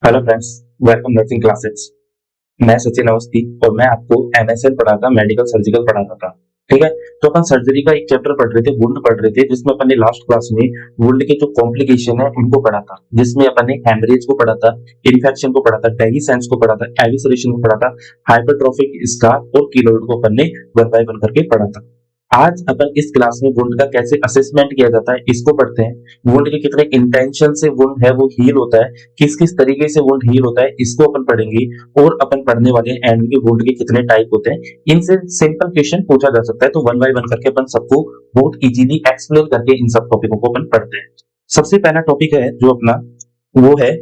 Hello friends, welcome nursing classes. मैं सचिन अवस्थी और मैं आपको एमएसएल पढ़ाता, मेडिकल सर्जिकल पढ़ाता था। ठीक है, तो अपन सर्जरी का एक चैप्टर पढ़ रहे थे, वुंड पढ़ रहे थे, जिसमें अपन ने लास्ट क्लास में वुंड के जो कॉम्प्लिकेशन है उनको पढ़ा था, जिसमें अपन ने हेमरेज को पढ़ा था, इन्फेक्शन को पढ़ा था, डेहिसेंस को पढ़ा था, एविसरेशन को पढ़ा था, हाइपरट्रोफिक स्कार और कीलोइड को अपन ने वन बाय वन करके पढ़ा था। आज अपन इस क्लास में वुंड का कैसे असेसमेंट किया जाता है इसको पढ़ते हैं। वुंड के कितने इंटेंशन से वुंड है वो हील होता है, किस किस तरीके से वुंड हील होता है इसको अपन पढ़ेंगे। और अपन पढ़ने वाले हैं एंड के वुंड के कितने टाइप होते हैं, इनसे सिंपल क्वेश्चन पूछा जा सकता है। तो वन बाय वन करके अपन सबको बहुत इजीली एक्सप्लेन करके इन सब टॉपिकों को अपन पढ़ते हैं। सबसे पहला टॉपिक है जो अपना, वो है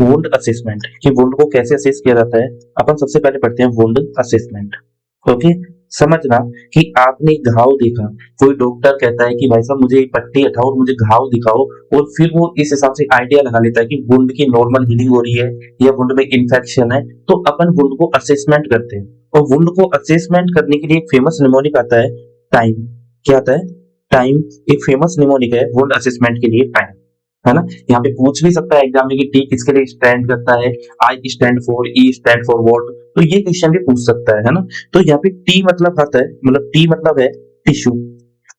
वुंड असेसमेंट, कि वुंड को कैसे असेस किया जाता है। अपन सबसे पहले पढ़ते हैं वुंड असेसमेंट। ओके, समझना कि आपने घाव देखा, कोई डॉक्टर कहता है कि भाई साहब मुझे एक पट्टी हटाओ और मुझे घाव दिखाओ, और फिर वो इस हिसाब से आइडिया लगा लेता है कि वुंड की नॉर्मल हीलिंग हो रही है या वुंड में इन्फेक्शन है। तो अपन वुंड को असेसमेंट करते हैं, और वुंड को असेसमेंट करने के लिए एक फेमस निमोनिक आता है, टाइम। क्या आता है? टाइम। एक फेमस निमोनिक है वुंड असेसमेंट के लिए, टाइम, है ना। यहाँ पे पूछ भी सकता है एग्जाम में कि टी किसके लिए स्टैंड करता है, I stand for, E stand for what, तो ये क्वेश्चन भी पूछ सकता है ना। तो यहाँ पे टी मतलब आता है, मतलब टी मतलब है टिश्यू,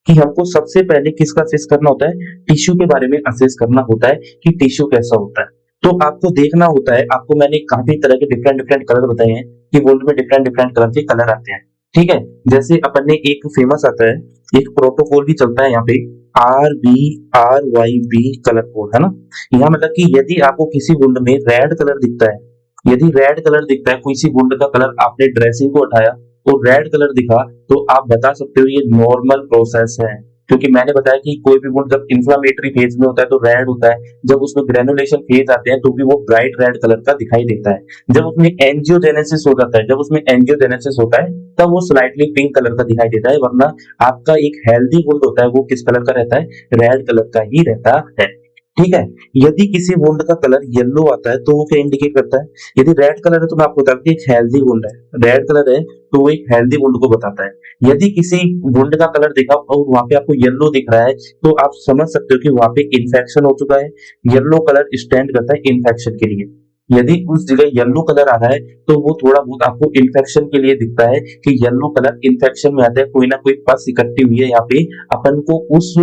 कि हमको सबसे पहले किसका असेस करना होता है, टिश्यू के बारे में असेस करना होता है कि टिश्यू कैसा होता है। तो आपको देखना होता है, आपको मैंने काफी तरह के डिफरेंट डिफरेंट कलर बताए हैं कि वुंड में डिफरेंट डिफरेंट कलर के कलर आते हैं। ठीक है, जैसे अपन ने एक फेमस आता है, एक प्रोटोकॉल भी चलता है यहाँ पे, RBRYB कलर कोड, है ना। यहाँ मतलब कि यदि आपको किसी वुंड में रेड कलर दिखता है, यदि रेड कलर दिखता है, किसी वुंड का कलर आपने ड्रेसिंग को हटाया तो रेड कलर दिखा, तो आप बता सकते हो ये नॉर्मल प्रोसेस है। क्योंकि मैंने बताया कि कोई भी वुंड जब इन्फ्लामेटरी फेज में होता है तो रेड होता है, जब उसमें ग्रेनुलेशन फेज आते हैं तो भी वो ब्राइट रेड कलर का दिखाई देता है, जब उसमें एंजियोजेनेसिस हो जाता है, जब उसमें एंजियोजेनेसिस होता है तब वो स्लाइटली पिंक कलर का दिखाई देता है। वरना आपका एक हेल्दी वुंड होता है वो किस कलर का रहता है, रेड कलर का ही रहता है। ठीक है, यदि किसी वुंड का कलर येलो आता है तो वो क्या इंडिकेट करता है, यदि रेड कलर है तो मैं आपको बताऊं कि एक हेल्दी वुंड है, रेड कलर है तो वो एक हेल्दी वुंड को बताता है। यदि किसी वुंड का कलर देखा और वहां पे आपको येलो दिख रहा है तो आप समझ सकते हो कि वहां पे इन्फेक्शन हो चुका है। येलो कलर स्टैंड करता है इन्फेक्शन के लिए। यदि उस जगह येलो कलर आ रहा है तो वो थोड़ा बहुत आपको इन्फेक्शन के लिए दिखता है कि येलो कलर इन्फेक्शन में आता है, कोई ना कोई पस इकट्ठी हुई है यहाँ पे, अपन को उस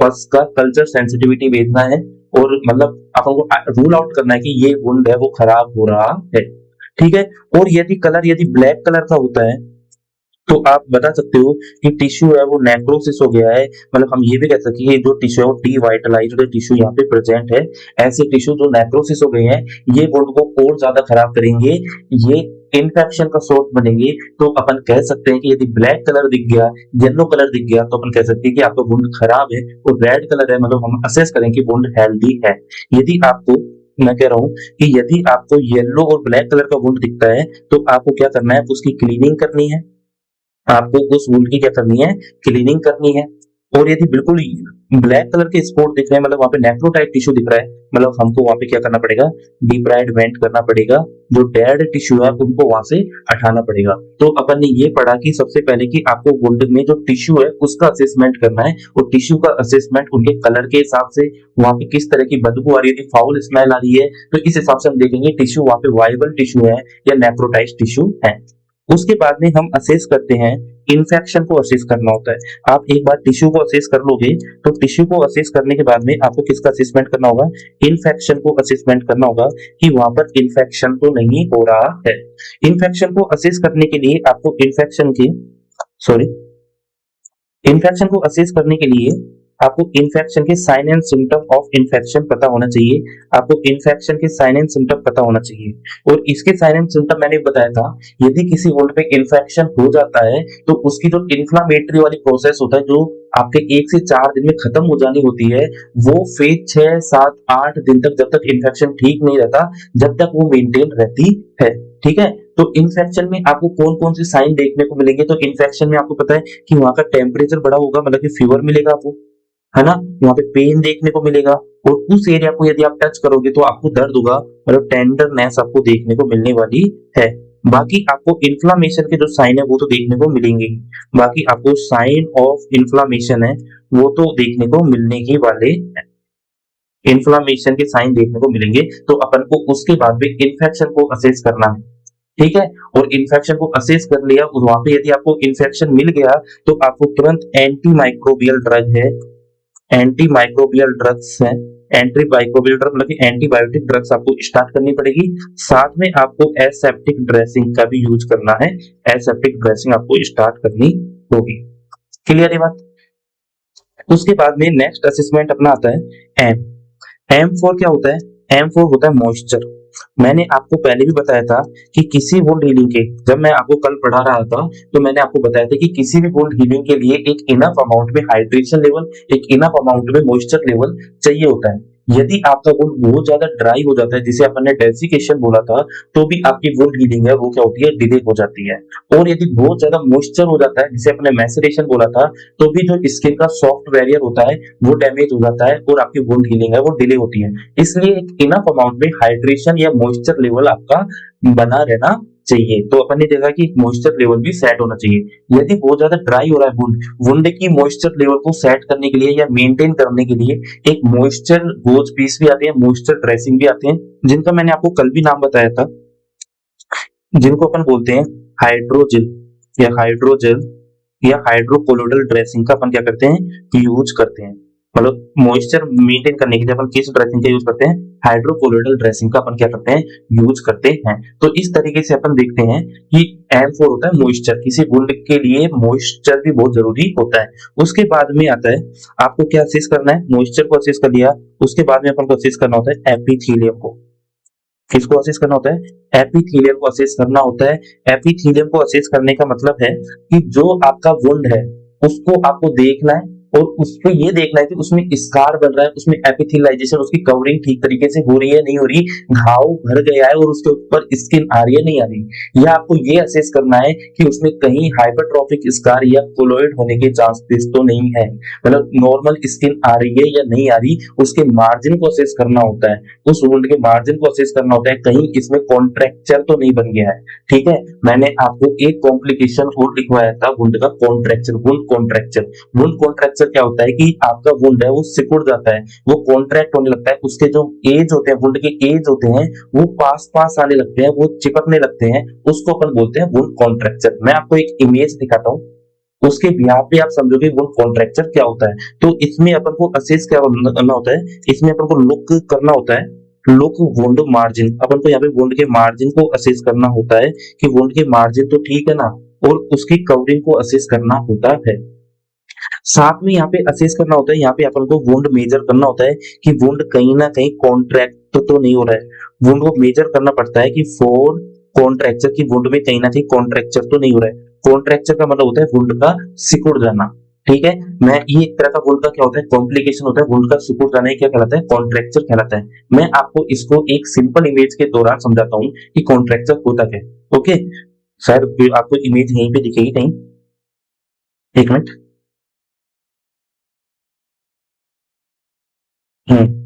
पस का कल्चर सेंसिटिविटी भेजना है, और मतलब अपन को रूल आउट करना है कि ये वुंड है वो खराब हो रहा है। ठीक है, और यदि कलर यदि ब्लैक कलर का होता है तो आप बता सकते हो कि टिश्यू है वो नेक्रोसिस हो गया है। मतलब हम ये भी कह सकते हैं कि जो टिश्यू है वो डिवाइटलाइज्ड टिश्यू यहाँ पे प्रेजेंट है। ऐसे टिश्यू जो नेक्रोसिस हो गए हैं ये वुंड को और ज्यादा खराब करेंगे, ये इन्फेक्शन का सोर्स बनेंगे। तो अपन कह सकते हैं कि यदि ब्लैक कलर दिख गया, येलो कलर दिख गया, तो अपन कह सकते हैं कि आपका वुंड खराब है, और रेड कलर है मतलब हम असेस करें कि वुंड हेल्दी है। यदि आपको, मैं कह रहा हूं कि यदि आपको येलो और ब्लैक कलर का वुंड दिखता है तो आपको क्या करना है, उसकी क्लीनिंग करनी है, आपको उस वुंड की क्या करनी है, क्लीनिंग करनी है। और यदि बिल्कुल ब्लैक कलर के स्पॉट दिख रहे हैं, मतलब वहां पे नेक्रोटाइट टिश्यू दिख रहा है, मतलब हमको वहां पे क्या करना पड़ेगा, डिब्राइडमेंट करना पड़ेगा, जो डेड टिश्यू है उनको वहां से हटाना पड़ेगा। तो अपन ने ये पढ़ा कि सबसे पहले कि आपको वुंड में जो टिश्यू है उसका असेसमेंट करना है, और टिश्यू का असेसमेंट उनके कलर के हिसाब से, वहां पे किस तरह की बदबू आ रही है, फाउल स्मेल आ रही है, तो इस हिसाब से हम देखेंगे टिश्यू वहां पे वायबल टिश्यू है या नेक्रोटाइज टिश्यू है। उसके बाद में हम असेस करते हैं, इन्फेक्शन को असेस करना होता है। आप एक बार टिश्यू को असेस कर लोगे तो टिश्यू को असेस करने के बाद में आपको किसका असेसमेंट करना होगा, इन्फेक्शन को असेसमेंट करना होगा कि वहां पर इन्फेक्शन तो नहीं हो रहा है। इन्फेक्शन को असेस करने के लिए आपको इन्फेक्शन को असेस करने के लिए आपको इन्फेक्शन के sign and symptom of infection पता होना चाहिए। आपको इन्फेक्शन के साइन एंड सिम्टम पता होना चाहिए, और इसके साइन एंड सिम्टम मैंने बताया था। यदि किसी वुंड पे इन्फेक्शन हो जाता है तो उसकी जो इन्फ्लामेटरी वाली प्रोसेस होता है, जो आपके 1 से 4 दिन में खत्म हो जानी होती है, वो फेज 6, 7, 8 दिन तक, जब तक इन्फेक्शन ठीक नहीं रहता, जब तक वो मेंटेन रहती है। ठीक है, तो इन्फेक्शन में आपको कौन कौन से साइन देखने को मिलेंगे, तो इन्फेक्शन में आपको पता है कि वहां का टेम्परेचर बढ़ा होगा, मतलब कि फीवर मिलेगा आपको, है ना। वहां पे पेन देखने को मिलेगा, और उस एरिया को यदि आप टच करोगे तो आपको दर्द होगा, मतलब टेंडरनेस आपको देखने को मिलने वाली है। बाकी आपको इन्फ्लामेशन के जो साइन है वो तो देखने को मिलेंगे ही। बाकी आपको साइन ऑफ इन्फ्लामेशन है वो तो देखने को मिलने ही वाले हैं। इन्फ्लामेशन के साइन देखने को मिलेंगे, तो अपन को उसके बाद में इन्फेक्शन को असेस करना है। ठीक है, और इन्फेक्शन को असेस कर लिया और वहां पे यदि आपको इन्फेक्शन मिल गया तो आपको तुरंत एंटी माइक्रोबियल ड्रग है, एंटी माइक्रोबियल ड्रग्स है, एंटी माइक्रोबियल ड्रग मतलब कि एंटीबायोटिक ड्रग्स आपको स्टार्ट करनी पड़ेगी। साथ में आपको एसेप्टिक ड्रेसिंग का भी यूज करना है, एसेप्टिक ड्रेसिंग आपको स्टार्ट करनी होगी। क्लियर है बात? उसके बाद में नेक्स्ट असेसमेंट अपना आता है एम। एम फॉर क्या होता है? एम फॉर होता है मॉइस्चर। मैंने आपको पहले भी बताया था कि किसी वुंड हीलिंग के, जब मैं आपको कल पढ़ा रहा था तो मैंने आपको बताया था कि किसी भी वुंड हीलिंग के लिए एक इनफ अमाउंट में हाइड्रेशन लेवल, एक इनफ अमाउंट में मॉइस्चर लेवल चाहिए होता है। यदि आपका वुंड बहुत ज्यादा ड्राई हो जाता है, जिसे अपन ने डेसिकेशन बोला था, तो भी आपकी वुंड हीलिंग है वो क्या होती है? डिले हो जाती है। और यदि बहुत ज्यादा मॉइस्चर हो जाता है, जिसे अपने मैसरेशन बोला था, तो भी जो स्किन का सॉफ्ट बैरियर होता है वो डैमेज हो जाता है और आपकी वुंड हीलिंग है वो डिले होती है। इसलिए एक इनफ अमाउंट में हाइड्रेशन या मॉइस्चर लेवल आपका बना रहना चाहिए। तो अपन ने देखा कि मॉइस्चर लेवल भी सेट होना चाहिए। यदि बहुत ज्यादा ड्राई हो रहा है वुंड, वुंड की मॉइस्चर लेवल को सेट करने के लिए या मेंटेन करने के लिए एक मॉइस्चर गोज पीस भी आते हैं, मॉइस्चर ड्रेसिंग भी आते हैं, जिनका मैंने आपको कल भी नाम बताया था, जिनको अपन बोलते हैं हाइड्रोजेल या हाइड्रोजेल या हाइड्रोकोलोइडल ड्रेसिंग का अपन क्या करते हैं? यूज करते हैं। मतलब मॉइस्चर मेंटेन करने के लिए अपन किस ड्रेसिंग का यूज करते हैं? हाइड्रोकोलोइडल ड्रेसिंग का अपन क्या करते हैं? यूज करते हैं। तो इस तरीके से अपन देखते हैं कि M4 होता है मॉइस्चर। किसी वुंड के लिए मॉइस्चर भी बहुत जरूरी होता है। उसके बाद में आता है आपको क्या असेस करना है? मॉइस्चर को असेस कर लिया, उसके बाद में अपन को असेस करना होता है एपिथेलियम को। किसको असेस करना होता है? एपिथेलियम को असेस करना होता है। एपिथेलियम को असेस करने का मतलब है कि जो आपका वुंड है उसको आपको देखना है और उसको ये देखना है कि उसमें स्कार बन रहा है, उसमें एपिथेलाइजेशन, उसकी कवरिंग ठीक तरीके से हो रही है नहीं हो रही, घाव भर गया है और उसके ऊपर स्किन आ रही है नहीं आ रही। या आपको ये असेस करना है कि उसमें कहीं हाइपरट्रॉफिक स्कार या कोलोइड होने के चांसेस तो नहीं है, मतलब नॉर्मल स्किन आ रही है या नहीं आ रही, उसके मार्जिन को असेस करना होता है। उस वुंड के मार्जिन को असेस करना होता है, कहीं इसमें कॉन्ट्रैक्चर तो नहीं बन गया है। ठीक है, मैंने आपको एक कॉम्प्लिकेशन और लिखवाया था वुंड का, contracture, wound contracture. Wound contracture क्या होता है कि आपका वुंड है वो सिकुड़ जाता है, वो कॉन्ट्रैक्ट होने लगता है, उसके जो एज होते हैं, वुंड के एज होते हैं, वो पास पास आने लगते हैं, वो चिपकने लगते हैं, उसको अपन बोलते हैं वुंड कॉन्ट्रैक्चर। मैं आपको एक इमेज दिखाता हूँ, उसके बिहाफ पे आप समझोगे वुंड कॉन्ट्रैक्चर क्या होता है। तो इसमें अपन को असेस क्या करना होता है? इसमें अपन को लुक करना होता है, लुक वुंड मार्जिन। अपन को यहाँ पे वुंड के मार्जिन को असेस करना होता है कि वुंड के मार्जिन तो ठीक है ना, और उसकी कवरिंग को असेस करना होता है। साथ में यहाँ पे असेस करना होता है, यहाँ पे अपन को वुंड मेजर करना होता है कि वुंड कहीं ना कहीं कॉन्ट्रैक्ट तो नहीं हो रहा है। वुंड को मेजर करना पड़ता है कि फॉर कॉन्ट्रैक्चर की वुंड में कहीं ना कहीं कॉन्ट्रैक्चर तो नहीं हो रहा है। कॉन्ट्रैक्चर का मतलब होता है वुंड का सिकुड़ जाना। ठीक है, मैं ये एक तरह का वुंड का क्या होता है? कॉम्प्लिकेशन होता है। वुंड का सिकुड़ जाना ही क्या कहलाता है? कॉन्ट्रैक्चर कहलाता है। मैं आपको इसको एक सिंपल इमेज के दौरान समझाता हूँ कि कॉन्ट्रैक्चर होता क्या है। ओके, शायद आपको इमेज यहीं पे दिखेगी कहीं, एक मिनट।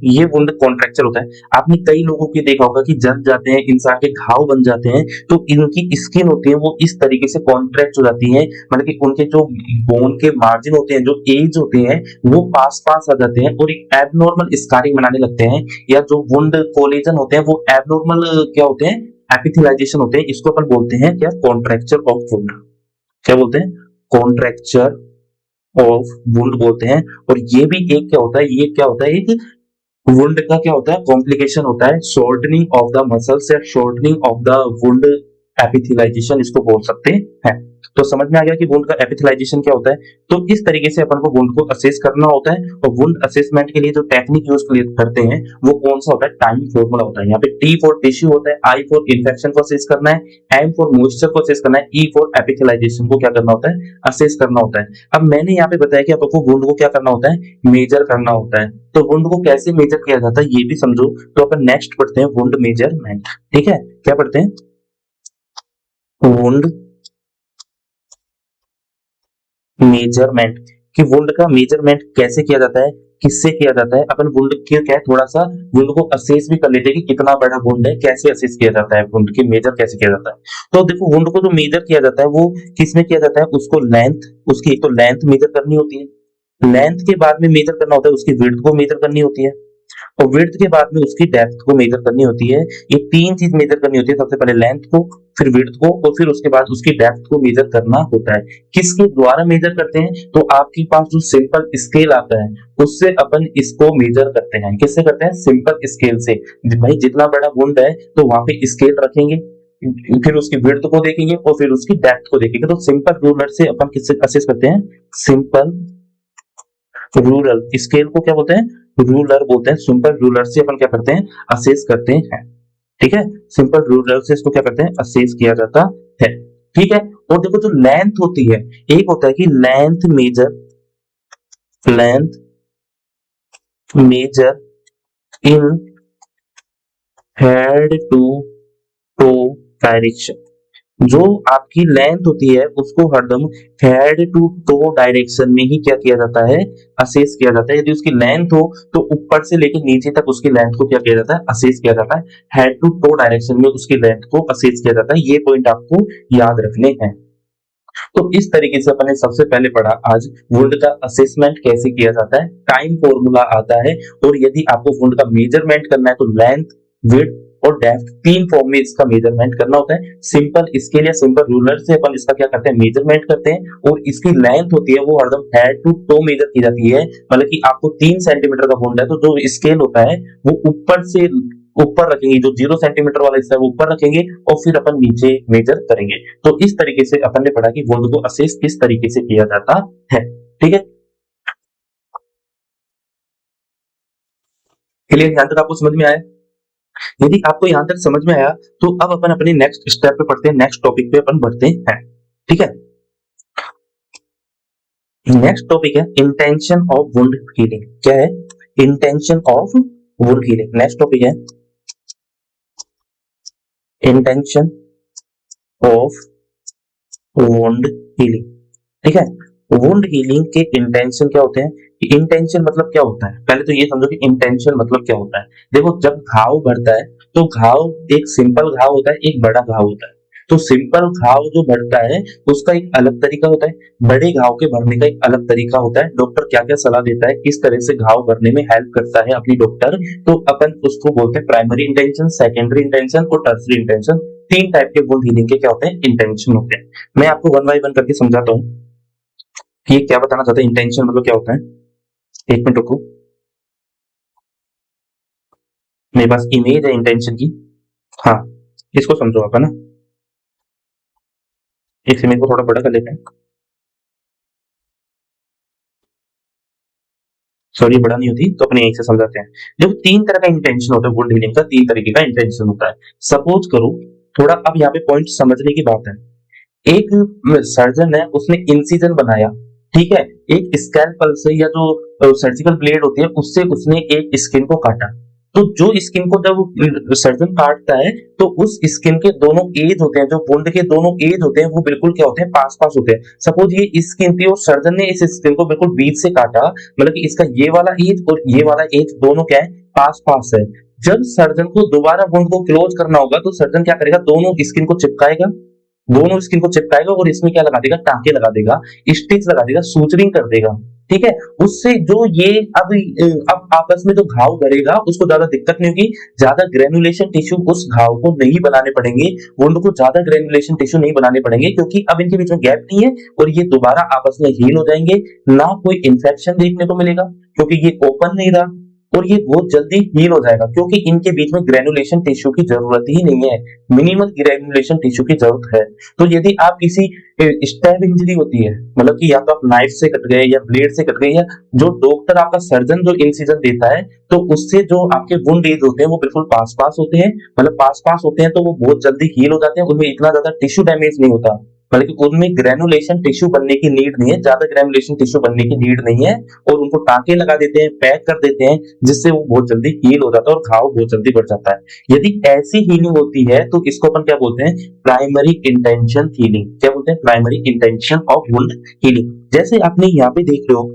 ये वुंड कॉन्ट्रैक्चर होता है। आपने कई लोगों के देखा होगा कि जल जाते हैं, इंसान के घाव बन जाते हैं, तो इनकी स्किन होती है वो इस तरीके से कॉन्ट्रैक्ट हो जाती है, मतलब कि उनके जो बोन के मार्जिन होते हैं, जो एज होते हैं, वो पास पास आ जाते हैं और एक एबनॉर्मल स्कारिंग बनाने लगते हैं। या जो वुंड कोलेजन होते हैं वो एबनॉर्मल क्या होते हैं? एपिथेलाइजेशन होते हैं। इसको अपन बोलते हैं क्या? Contracture of wound. क्या बोलते हैं? कॉन्ट्रैक्चर ऑफ वुंड बोलते हैं। और ये भी एक क्या होता है? ये क्या होता है? एक वुंड का क्या होता है? कॉम्प्लिकेशन होता है, शॉर्टनिंग ऑफ द मसल्स या शॉर्टनिंग ऑफ द वुंड एपिथेलाइजेशन इसको बोल सकते हैं। तो समझ में आ गया कि वुंड का एपिथेलाइजेशन क्या होता है। तो इस तरीके से अपन को वुंड को असेस करना होता है। और वुंड असेसमेंट के लिए जो टेक्निक यूज करते हैं वो कौन सा होता है? टाइम फॉर्मूला होता है। यहाँ पे T फॉर टिश्यू होता है, I फॉर इन्फेक्शन को असेस करना है, M फॉर मॉइस्चर को असेस करना है, E फॉर एपिथेलाइजेशन को क्या करना होता है? असेस करना होता है। अब मैंने यहाँ पे बताया कि आपको वुंड को क्या करना होता है? मेजर करना होता है। तो वुंड को कैसे मेजर किया जाता है ये भी समझो। तो अपन नेक्स्ट पढ़ते हैं वुंड मेजरमेंट। ठीक है, क्या पढ़ते हैं? Wound measurement. कि वुंड का मेजरमेंट कैसे किया जाता है, किससे किया जाता है। अपन वुंड के क्या है, थोड़ा सा वुंड को असेस भी कर लेते हैं कि कितना बड़ा वुंड है, कैसे असेस किया जाता है, वुंड की मेजर कैसे किया जाता है। तो देखो वुंड को जो मेजर किया जाता है वो किसमें किया जाता है? उसको लेंथ, उसकी एक तो लेंथ मेजर करनी होती है, लेंथ के बाद में मेजर करना होता है उसकी विड्थ को मेजर करनी होती है। और विड्थ के बाद में उसकी डेप्थ को मेजर करनी होती है। ये 3 चीज मेजर करनी होती है, सबसे पहले लेंथ को, फिर विड्थ को और फिर उसके बाद उसकी डेप्थ को मेजर करना होता है। किसके द्वारा मेजर करते हैं? तो आपके पास जो सिंपल स्केल आता है उससे अपन इसको मेजर करते हैं। किससे करते हैं? सिंपल स्केल से। भाई जितना बड़ा वुंड है तो वहां पे स्केल रखेंगे, फिर उसकी विड्थ को देखेंगे और फिर उसकी डेप्थ को देखेंगे। तो सिंपल रूलर से अपन किससे असेस करते हैं? Simple ruler. स्केल को क्या बोलते हैं? रूलर बोलते हैं। सिंपल रूलर से अपन क्या करते हैं? असेस करते हैं। ठीक है, सिंपल रूलर से इसको क्या करते हैं? असेस किया जाता है। ठीक है, और देखो जो लेंथ होती है, एक होता है कि length measure in head to toe direction. जो आपकी लेंथ होती है उसको हरदम हेड टू टो डायरेक्शन में ही क्या किया जाता है? असेस किया जाता है। यदि उसकी लेंथ हो तो ऊपर से लेकर नीचे तक उसकी लेंथ को क्या किया जाता है? असेस किया जाता है। हेड टू टो डायरेक्शन में उसकी लेंथ को असेस किया जाता है। ये पॉइंट आपको याद रखने हैं। तो इस तरीके से अपन ने सबसे पहले पढ़ा आज वुंड का असेसमेंट कैसे किया जाता है। टाइम फॉर्मूला आता है, और यदि आपको वुंड का मेजरमेंट करना है तो लेंथ, विड्थ और डेप्थ 3 फॉर्म में इसका मेजरमेंट करना होता है। सिंपल स्केल या सिंपल रूलर से अपन इसका क्या करते हैं? मेजरमेंट करते हैं। और इसकी लेंथ होती है वो हरदम हेड टू टो मेजर की जाती है। मतलब कि आपको 3 सेंटीमीटर का वुंड है तो जो स्केल होता है वो ऊपर रखेंगे, जो 0 सेंटीमीटर वाला हिस्सा है वो ऊपर रखेंगे और फिर अपन नीचे मेजर करेंगे। तो इस तरीके से अपन ने पढ़ा कि वुंड को असेस किस तरीके से किया जाता है। ठीक है, क्लियर? यहां तक आपको समझ में आया? यदि आपको यहां तक समझ में आया तो अब अपन अपने नेक्स्ट स्टेप पे पढ़ते हैं, नेक्स्ट टॉपिक पे अपन बढ़ते हैं। ठीक है, नेक्स्ट टॉपिक है इंटेंशन ऑफ वुंड हीलिंग। क्या है? Intention of wound healing. Next topic है इंटेंशन ऑफ वुंड हीलिंग। ठीक है, वुंड हीलिंग के इंटेंशन क्या होते हैं? इंटेंशन मतलब क्या होता है? पहले तो ये समझो कि इंटेंशन मतलब क्या होता है। देखो, जब घाव भरता है तो घाव एक सिंपल घाव होता है, एक बड़ा घाव होता है। तो सिंपल घाव जो भरता है उसका एक अलग तरीका होता है, बड़े घाव के भरने का एक अलग तरीका होता है। डॉक्टर क्या क्या सलाह देता है, किस तरह से घाव भरने में हेल्प करता है अपनी डॉक्टर, तो अपन उसको बोलते हैं प्राइमरी इंटेंशन, सेकेंडरी इंटेंशन और टर्सरी इंटेंशन। 3 टाइप के वुंड हीलिंग के क्या होते हैं? इंटेंशन होते हैं। मैं आपको वन बाय वन करके समझाता हूँ कि ये क्या बताना चाहता है, इंटेंशन मतलब क्या होता है। एक मिनट रुको, मेरे पास इमेज है इंटेंशन की। हाँ, इसको समझो आप, है ना। इस इमेज को थोड़ा बड़ा कर लेते हैं। सॉरी, बड़ा नहीं होती तो अपने यहीं से समझाते हैं। देखो, 3 तरह का इंटेंशन होता है वुंड हीलिंग का, 3 तरीके का इंटेंशन होता है। सपोज करो, थोड़ा अब यहाँ पे पॉइंट समझने की बात है। एक सर्जन है, उसने इंसिजन बनाया, ठीक है, एक स्कैल्पल से या जो सर्जिकल ब्लेड होती है उससे उसने एक स्किन को काटा। तो जो स्किन को जब सर्जन काटता है तो उस स्किन के दोनों एज होते हैं, जो वुंड के दोनों एज होते हैं वो बिल्कुल क्या होते हैं? पास पास होते हैं। सपोज ये स्किन थी और सर्जन ने इस स्किन को बिल्कुल बीच से काटा, मतलब कि इसका ये वाला एज और ये वाला एज दोनों क्या है? पास पास है। जब सर्जन को दोबारा वुंड को क्लोज करना होगा तो सर्जन क्या करेगा? दोनों स्किन को चिपकाएगा, दोनों स्किन को चिपकाएगा और इसमें क्या लगा देगा? टांके लगा देगा, स्टिच लगा देगा, सूचरिंग कर देगा। ठीक है, उससे जो ये अब आपस में जो घाव भरेगा उसको ज्यादा दिक्कत नहीं होगी, ज्यादा ग्रेनुलेशन टिश्यू उस घाव को नहीं बनाने पड़ेंगे, वुंड को ज्यादा ग्रेनुलेशन टिश्यू नहीं बनाने पड़ेंगे, क्योंकि अब इनके बीच में गैप नहीं है और ये दोबारा आपस में हील हो जाएंगे। ना कोई इंफेक्शन देखने को मिलेगा क्योंकि ये ओपन नहीं रहा, और ये बहुत जल्दी हील हो जाएगा क्योंकि इनके बीच में ग्रेनुलेशन टिश्यू की जरूरत ही नहीं है, मिनिमल ग्रेनुलेशन टिश्यू की जरूरत है। तो यदि आप किसी स्टैब इंजरी होती है, मतलब कि या तो आप नाइफ से कट गए या ब्लेड से कट गए, या जो डॉक्टर आपका सर्जन जो इंसिजन देता है तो उससे जो आपके वुंड एज होते हैं वो बिल्कुल पास पास होते हैं, मतलब पास पास होते हैं तो वो बहुत जल्दी हील हो जाते हैं, उनमें इतना ज्यादा टिश्यू डैमेज नहीं होता, बल्कि उनमें ग्रेनुलेशन टिश्यू बनने की नीड नहीं है, ज्यादा ग्रेनुलेशन टिश्यू बनने की नीड नहीं है, और उनको टांके लगा देते हैं, पैक कर देते हैं, जिससे वो बहुत जल्दी हील हो जाता है और घाव बहुत जल्दी बढ़ जाता है। यदि ऐसी हीलिंग होती है तो इसको अपन क्या बोलते हैं? Primary intention healing. क्या बोलते हैं? Primary intention of wound healing. जैसे आपने यहाँ पे देख रहे हो,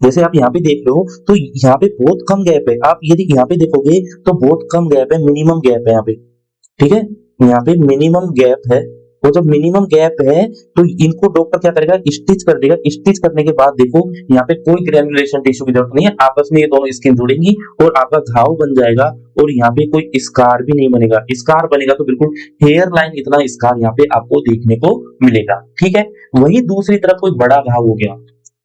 जैसे आप यहाँ पे देख रहे हो तो यहाँ पे बहुत कम गैप है। आप यदि यहाँ पे देखोगे तो बहुत कम गैप है, मिनिमम गैप है यहाँ पे। ठीक है, यहाँ पे मिनिमम गैप है, वो जब मिनिमम गैप है तो इनको डॉक्टर क्या करेगा, स्टिच कर देगा। स्टिच करने के बाद देखो यहाँ पे कोई ग्रेनुलेशन टिश्यू की जरूरत नहीं है, आपस में ये दोनों स्किन जुड़ेंगी और आपका घाव बन जाएगा और यहाँ पे कोई स्कार भी नहीं बनेगा। स्कार बनेगा तो बिल्कुल हेयर लाइन इतना स्कार यहाँ पे आपको देखने को मिलेगा, ठीक है। वही दूसरी तरफ कोई बड़ा घाव हो गया,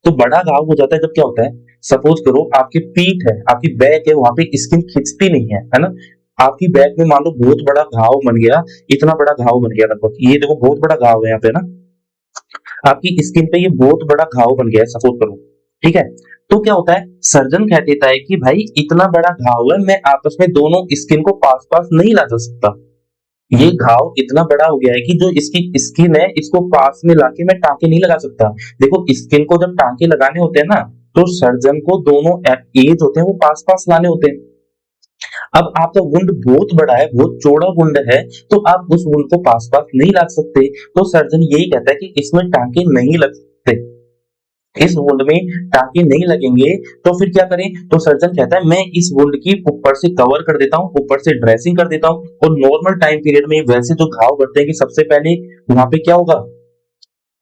तो बड़ा घाव हो जाता है जब क्या होता है, सपोज करो आपकी पीठ है, आपकी बैक है, वहां पे स्किन खिंचती नहीं है ना। आपकी बैक में मान लो बहुत बड़ा घाव बन गया, इतना बड़ा घाव बन गया लगभग, ये देखो बहुत बड़ा घाव है यहाँ पे ना, आपकी स्किन पे ये बहुत बड़ा घाव बन गया है, सपोज करो, ठीक है। तो क्या होता है, सर्जन कह देता है कि भाई इतना बड़ा घाव है, मैं आपस में दोनों स्किन को पास पास नहीं ला जा सकता। ये घाव इतना बड़ा हो गया है कि जो इसकी स्किन है इसको पास में लाके मैं टांके नहीं लगा सकता। देखो स्किन को जब टांके लगाने होते हैं ना, तो सर्जन को दोनों एज होते हैं वो पास पास लाने होते हैं। अब आपका वुंड बहुत बड़ा है, बहुत चौड़ा वुंड है, तो आप उस वुंड को पास पास नहीं ला सकते, तो सर्जन यही कहता है कि इसमें टांके नहीं लग सकते, इस वुंड में टांके नहीं लगेंगे। तो फिर क्या करें, तो सर्जन कहता है मैं इस वुंड की ऊपर से कवर कर देता हूँ, ऊपर से ड्रेसिंग कर देता हूँ, और नॉर्मल टाइम पीरियड में वैसे जो घाव बढ़ते हैं कि सबसे पहले वहां पे क्या होगा,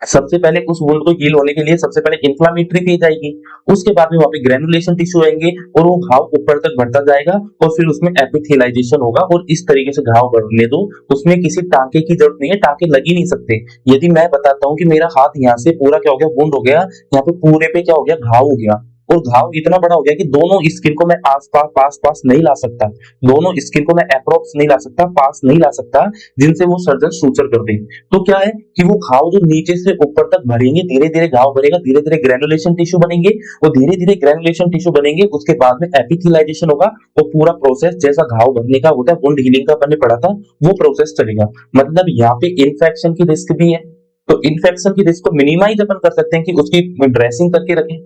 सबसे पहले उस वुंड को हील होने के लिए सबसे पहले इन्फ्लामेटरी फेज आएगी, उसके बाद में वहां पे ग्रेनुलेशन टिश्यू आएंगे और वो घाव ऊपर तक बढ़ता जाएगा और फिर उसमें एपिथेलाइजेशन होगा और इस तरीके से घाव बढ़ने दो। उसमें किसी टांके की जरूरत नहीं है, टांके लग ही नहीं सकते। यदि मैं बताता हूँ कि मेरा हाथ यहाँ से पूरा क्या हो गया, वुंड हो गया, यहाँ पे पूरे पे क्या हो गया, घाव हो गया, और घाव इतना बड़ा हो गया कि दोनों स्किन को मैं आस पास पास पास नहीं ला सकता, दोनों स्किन को मैं अप्रोक्स नहीं ला सकता, पास नहीं ला सकता, जिनसे वो सर्जन सूचर कर दे। तो क्या है कि वो घाव जो नीचे से ऊपर तक भरेंगे, धीरे धीरे घाव भरेगा, धीरे धीरे ग्रेनुलेशन टिश्यू बनेंगे, और धीरे धीरे ग्रेनुलेशन टिश्यू बनेंगे, उसके बाद में एपिथेलाइजेशन होगा, और पूरा प्रोसेस जैसा घाव भरने का होता है, वुंड हीलिंग का मैंने पढ़ा था, वो प्रोसेस चलेगा। मतलब यहाँ पे इन्फेक्शन की रिस्क भी है, तो इन्फेक्शन की रिस्क को मिनिमाइज अपन कर सकते हैं कि उसकी ड्रेसिंग करके रखें,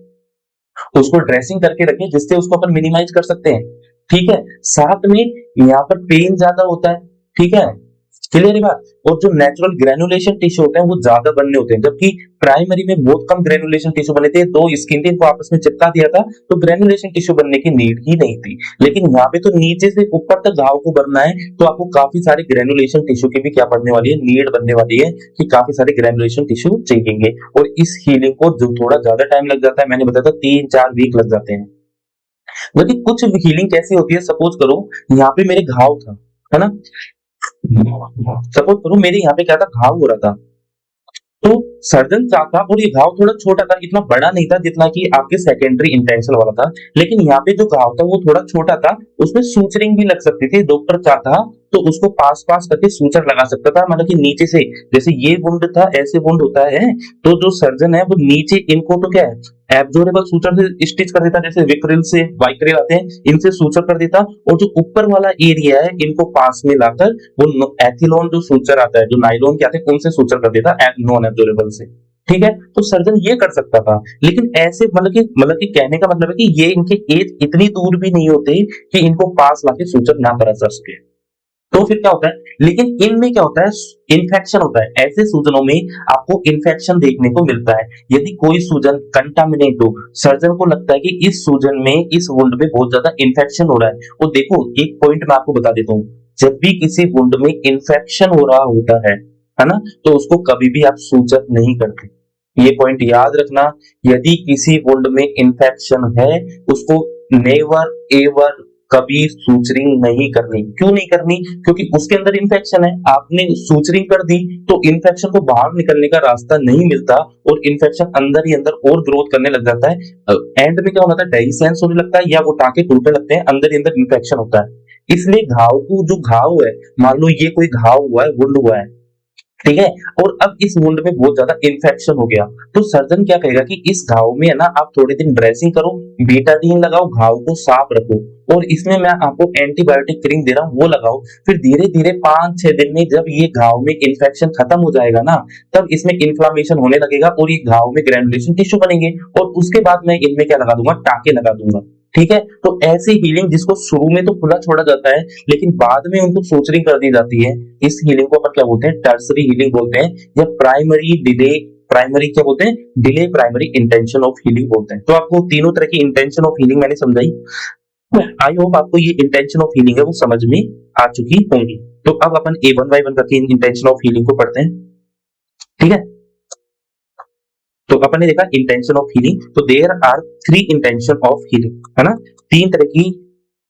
उसको ड्रेसिंग करके रखें जिससे उसको अपन मिनिमाइज कर सकते हैं, ठीक है। साथ में यहाँ पर पेन ज्यादा होता है, ठीक है, क्लियर है बात। और जो नेचुरल ग्रेनुलेशन टिश्यू होते हैं वो ज्यादा बनने होते हैं, जबकि प्राइमरी में बहुत कम ग्रेनुलेशन टिश्यू बने थे, दो स्किन टिन को आपस में चिपका दिया था तो ग्रेनुलेशन टिश्यू बनने की नीड ही नहीं थी। लेकिन यहाँ पे तो नीचे से ऊपर तक घाव को बनना है, तो आपको काफी सारे ग्रेनुलेशन टिश्यू की भी क्या पड़ने वाली है, नीड बनने वाली है, कि काफी सारे ग्रेनुलेशन टिश्यू चाहिए। और इस हीलिंग को जो थोड़ा ज्यादा टाइम लग जाता है, मैंने बताया था 3-4 वीक लग जाते हैं। जबकि कुछ हीलिंग कैसी होती है, सपोज करो यहाँ पे मेरे घाव था, है ना, सपोज करो मेरे यहाँ पे क्या था, घाव हो रहा था, तो सर्जन चाहता, और ये घाव थोड़ा छोटा था, इतना बड़ा नहीं था जितना कि आपके सेकेंडरी इंटेंशन वाला था, लेकिन यहाँ पे जो घाव था वो थोड़ा छोटा था, उसमें सूचरिंग भी लग सकती थी। डॉक्टर चाहता तो उसको पास पास करके सूचर लगा सकता था, मतलब कि नीचे से, जैसे ये वुंड था ऐसे वुंड होता है, तो जो सर्जन है वो नीचे इनको तो क्या है एब्जॉर्बेबल सूचर से स्टिच कर देता, जैसे विक्रिल से वाइक्रिल आते हैं, इनसे सूचर कर देता, और जो ऊपर वाला एरिया है इनको पास में लाकर वो एथिलोन जो सूचर आता है, जो नाइलॉन के आते हैं, उनसे सूचर कर देता नॉन एब्जॉर्बेबल से, ठीक है। तो सर्जन ये कर सकता था, लेकिन ऐसे मतलब कि कहने का मतलब है कि ये इनके एज इतनी दूर भी नहीं होते कि इनको पास लाके सूचर ना करा जा सके। तो फिर क्या होता है, लेकिन इनमें क्या होता है, इन्फेक्शन होता है, ऐसे सूजनों में आपको इन्फेक्शन देखने को मिलता है। यदि कोई सूजन कंटामिनेट हो, सर्जन को लगता है कि इस सूजन में, इस वुंड में बहुत ज्यादा इन्फेक्शन हो रहा है, और देखो एक पॉइंट मैं आपको बता देता हूँ, जब भी किसी वुंड में इन्फेक्शन हो रहा होता है ना, तो उसको कभी भी आप सूचक नहीं करते, ये पॉइंट याद रखना। यदि किसी वुंड में इन्फेक्शन है, उसको नेवर एवर कभी सूचरिंग नहीं करनी। क्यों नहीं करनी, क्योंकि उसके अंदर इन्फेक्शन है, आपने सूचरिंग कर दी तो इन्फेक्शन को बाहर निकलने का रास्ता नहीं मिलता, और इन्फेक्शन अंदर ही अंदर और ग्रोथ करने लग जाता है। एंड में क्या होता है, डेहिसेंस होने लगता है, या वो टांके टूटने लगते हैं, अंदर ही अंदर इन्फेक्शन होता है। इसलिए घाव को, जो घाव है, मान लो ये कोई घाव हुआ है, वुंड हुआ है, ठीक है, और अब इस वुंड में बहुत ज्यादा इन्फेक्शन हो गया, तो सर्जन क्या कहेगा कि इस घाव में है ना, आप थोड़े दिन ड्रेसिंग करो, बीटाडीन लगाओ, घाव को साफ रखो, और इसमें मैं आपको एंटीबायोटिक क्रीम दे रहा हूँ वो लगाओ। फिर धीरे धीरे 5-6 दिन में जब ये घाव में इन्फेक्शन खत्म हो जाएगा ना, तब इसमें इन्फ्लामेशन होने लगेगा और ये घाव में ग्रेनुलेशन टिश्यू बनेंगे, और उसके बाद मैं इनमें क्या लगा दूंगा, टाके लगा दूंगा, ठीक है। तो ऐसी हीलिंग जिसको शुरू में तो खुला छोड़ा जाता है, लेकिन बाद में उनको सूचरिंग कर दी जाती है, इस हीलिंग को अपन क्या बोलते हैं, टर्सरी हीलिंग बोलते हैं, या प्राइमरी डिले, प्राइमरी क्या बोलते हैं, delay primary intention of healing बोलते हैं। तो आपको तीनों तरह की इंटेंशन ऑफ हीलिंग मैंने समझाई, आई होप आपको ये इंटेंशन ऑफ हीलिंग है वो समझ में आ चुकी होंगी। तो अब अपन A1 by 1 करके इंटेंशन ऑफ हीलिंग को पढ़ते हैं। ठीक है। तो अपन ने देखा इंटेंशन ऑफ हीलिंग, तो there are 3 intention of healing, है ना, 3 तरह की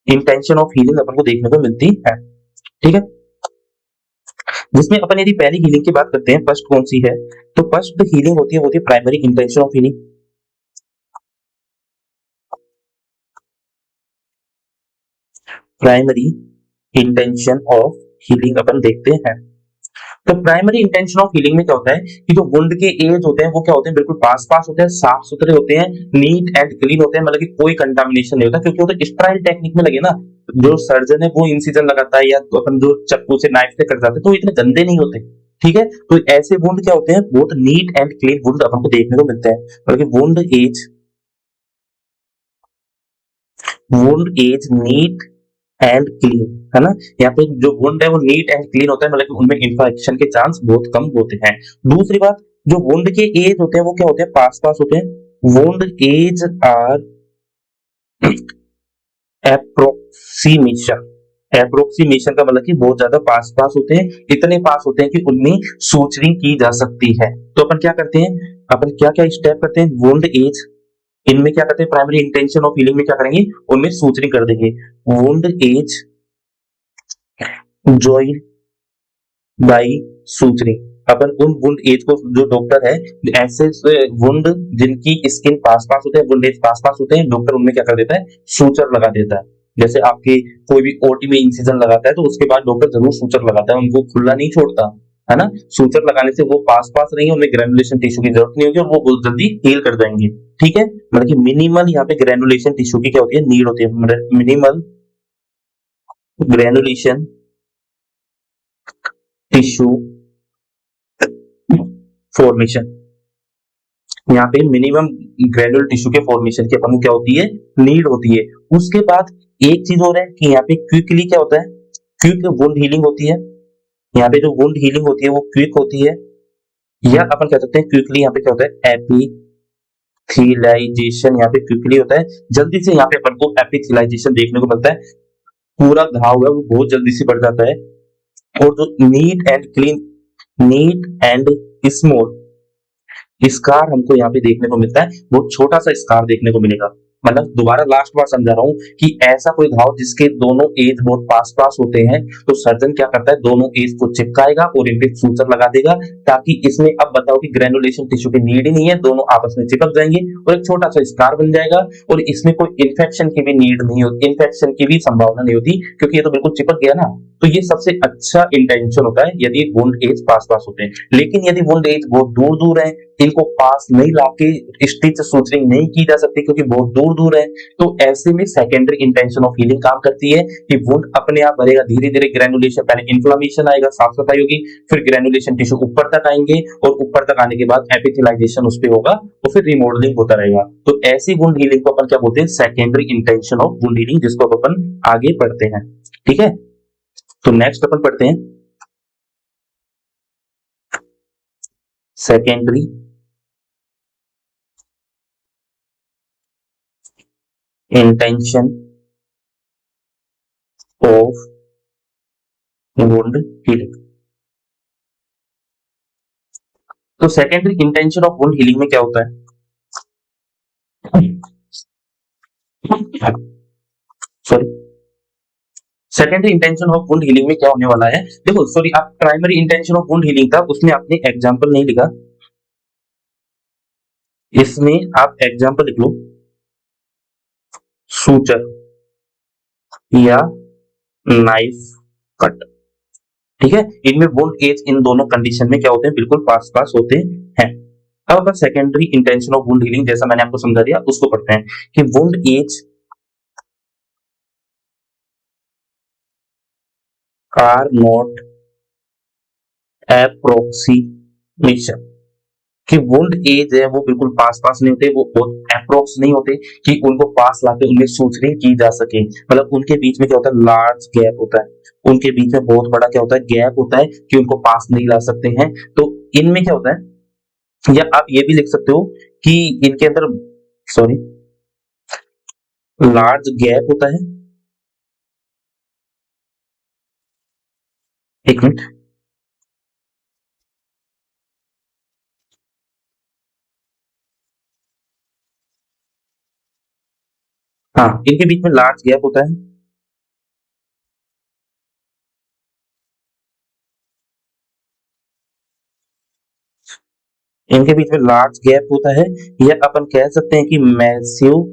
इंटेंशन ऑफ हीलिंग अपन को देखने को मिलती है। ठीक है, जिसमें अपन यदि पहली हीलिंग की बात करते हैं, फर्स्ट कौन सी है, तो फर्स्ट हीलिंग होती है primary intention of healing. Primary intention of healing अपन देखते हैं। तो प्राइमरी इंटेंशन ऑफ हीलिंग में क्या होता है कि जो वुंड के एज होते हैं वो क्या होते हैं, बिल्कुल पास पास होते हैं, साफ सुथरे होते हैं, नीट एंड क्लीन होते हैं, मतलब कि कोई कंटामिनेशन नहीं होता, क्योंकि वो तो स्टेराइल टेक्निक में लगे ना। जो सर्जन है वो इंसिजन लगाता है या तो अपन जो चाकू से नाइफ से कट जाते हैं तो इतने गंदे नहीं होते। ठीक है, तो ऐसे वुंड क्या होते हैं, बहुत नीट एंड क्लीन वुंड अपन को देखने को मिलते हैं, मतलब कि wound edge neat and clean, है ना। यहाँ पे जो वुंड है वो नीट एंड क्लीन होता है, मतलब कि उनमें इन्फेक्शन के चांस बहुत कम होते हैं। दूसरी बात, जो वुंड के एज होते हैं वो क्या होते हैं, पास पास होते हैं। Wound edge are approximation, approximation का मतलब कि बहुत ज्यादा पास पास होते हैं, इतने पास होते हैं कि उनमें सूचरिंग की जा सकती है। तो अपन क्या करते हैं, अपन क्या क्या स्टेप करते हैं, वुंड एज, इनमें क्या करते हैं, प्राइमरी इंटेंशन ऑफ हीलिंग में क्या करेंगे, उनमें सूचरिंग कर देंगे। Wound edge join by suturing, अपन उन वुंड एज को, जो डॉक्टर है, ऐसे वुंड जिनकी स्किन पास पास होते हैं, वुंड एज पास पास होते हैं, डॉक्टर उनमें क्या कर देता है, सूचर लगा देता है। जैसे आपके कोई भी ओटी में इंसिजन लगाता है तो उसके बाद डॉक्टर जरूर सूचर लगाता है, उनको खुला नहीं छोड़ता, है ना। सूचर लगाने से वो पास पास रहेंगे, उनमें ग्रेनुलेशन टिश्यू की जरूरत नहीं होगी और वो बहुत जल्दी हील कर जाएंगे। ठीक है, मतलब कि मिनिमल यहाँ पे ग्रेनुलेशन टिश्यू की क्या होती है, नीड होती है, मिनिमल ग्रेनुलेशन टिश्यू फॉर्मेशन, यहाँ पे मिनिमम ग्रेनुलर टिश्यू के फॉर्मेशन की अपन को क्या होती है, नीड होती है। उसके बाद एक चीज और है कि यहाँ पे क्विकली क्या होता है, क्विक वुंड हीलिंग होती है। यहाँ पे जो वुंड हीलिंग होती है वो क्विक होती है, या अपन कह सकते हैं क्विकली, यहाँ पे क्या होता है, एपिथेलाइजेशन, यहाँ पे क्विकली होता है, जल्दी से यहाँ पे अपन को एपिथेलाइजेशन देखने को मिलता है, पूरा घाव है वो बहुत जल्दी से बढ़ जाता है। और जो नीट एंड स्मॉल स्कार हमको यहाँ पे देखने को मिलता है, वो छोटा सा स्कार देखने को मिलेगा। मतलब दोबारा लास्ट बार समझा रहा हूँ कि ऐसा कोई घाव जिसके दोनों एज बहुत पास पास होते हैं, तो सर्जन क्या करता है, दोनों एज को चिपकाएगा और इन पे सूचर लगा देगा, ताकि इसमें अब बताओ कि ग्रेनुलेशन टिश्यू की नीड ही नहीं है, दोनों आपस में चिपक जाएंगे और एक छोटा सा स्कार बन जाएगा, और इसमें कोई इन्फेक्शन की भी नीड नहीं होती, इन्फेक्शन की भी संभावना नहीं होती, क्योंकि ये तो बिल्कुल चिपक गया ना। तो ये सबसे अच्छा इंटेंशन होता है यदि वुंड एज पास पास होते हैं। लेकिन यदि वुंड एज बहुत दूर दूर है, इनको पास नहीं लाके स्टिच सूचरिंग नहीं की जा सकती क्योंकि बहुत दूर दूर है, तो ऐसे में सेकेंडरी इंटेंशन ऑफ हीलिंग काम करती है कि वुंड अपने आप भरेगा, धीरे धीरे ग्रेनुलेशन, पहले इन्फ्लेमेशन आएगा, साफ सफाई होगी, फिर ग्रेनुलेशन टिश्यू ऊपर तक आएंगे, और ऊपर तक आने के बाद एपिथेलाइजेशन उस पे होगा, और फिर रिमॉडलिंग होता रहेगा। तो ऐसी वुंड हीलिंग को अपन क्या बोलते हैं, secondary intention of wound healing, जिसको अपन आगे पढ़ते हैं। ठीक है, तो नेक्स्ट अपन पढ़ते हैं secondary intention of wound healing. तो secondary intention of wound healing में क्या होता है, sorry, secondary intention of wound healing में क्या होने वाला है, देखो सॉरी, आप primary intention of wound healing था उसमें आपने एग्जांपल नहीं लिखा, इसमें आप एग्जांपल लिख लो, सूचर या नाइफ कट। ठीक है, इनमें वुंड एज इन दोनों कंडीशन में क्या होते हैं, बिल्कुल पास पास होते हैं। अब अपन secondary intention of wound healing, जैसा मैंने आपको समझा दिया, उसको पढ़ते हैं कि wound edge are not approximation, कि वुंड एज है वो बिल्कुल पास पास नहीं होते, वो बहुत अप्रोक्स नहीं होते कि उनको पास लाके उनमें सूचरिंग की जा सके, मतलब उनके बीच में क्या होता है, लार्ज गैप होता है, उनके बीच में बहुत बड़ा क्या होता है, गैप होता है, कि उनको पास नहीं ला सकते हैं। तो इनमें क्या होता है, या आप ये भी लिख सकते हो कि इनके अंदर, सॉरी, लार्ज गैप होता है, एक मिनट, हाँ, इनके बीच में लार्ज गैप होता है। इनके बीच में लार्ज गैप होता है, या अपन कह सकते हैं कि मैसिव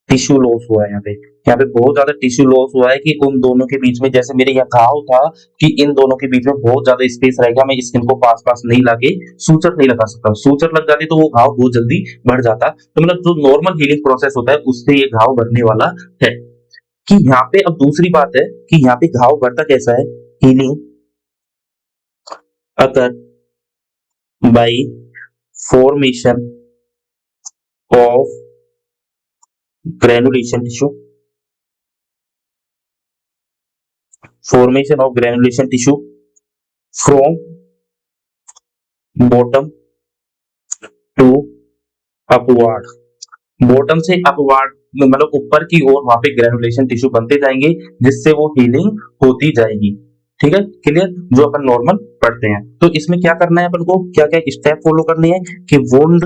टिश्यू लॉस हुआ है यहाँ पे बहुत ज्यादा टिश्यू लॉस हुआ है कि उन दोनों के बीच में, जैसे मेरे यहाँ घाव था कि इन दोनों के बीच में बहुत ज्यादा स्पेस रहेगा, मैं स्किन को पास पास नहीं लाके सूचर नहीं लगा सकता, सूचर लग जाती तो वो घाव बहुत जल्दी बढ़ जाता। तो मतलब जो नॉर्मल हीलिंग प्रोसेस होता है उससे ये घाव भरने वाला है। कि यहाँ पे अब दूसरी बात है कि यहाँ पे घाव भरता कैसा है, हीलिंग अगर by formation of granulation tissue, formation of granulation tissue from bottom to upward, bottom से अपवार्ड मतलब ऊपर की ओर वहां पे ग्रेनुलेशन टिश्यू बनते जाएंगे जिससे वो हीलिंग होती जाएगी। ठीक है, क्लियर, जो अपन नॉर्मल पढ़ते हैं। तो इसमें क्या करना है अपन को, क्या क्या स्टेप फॉलो करने हैं कि वुंड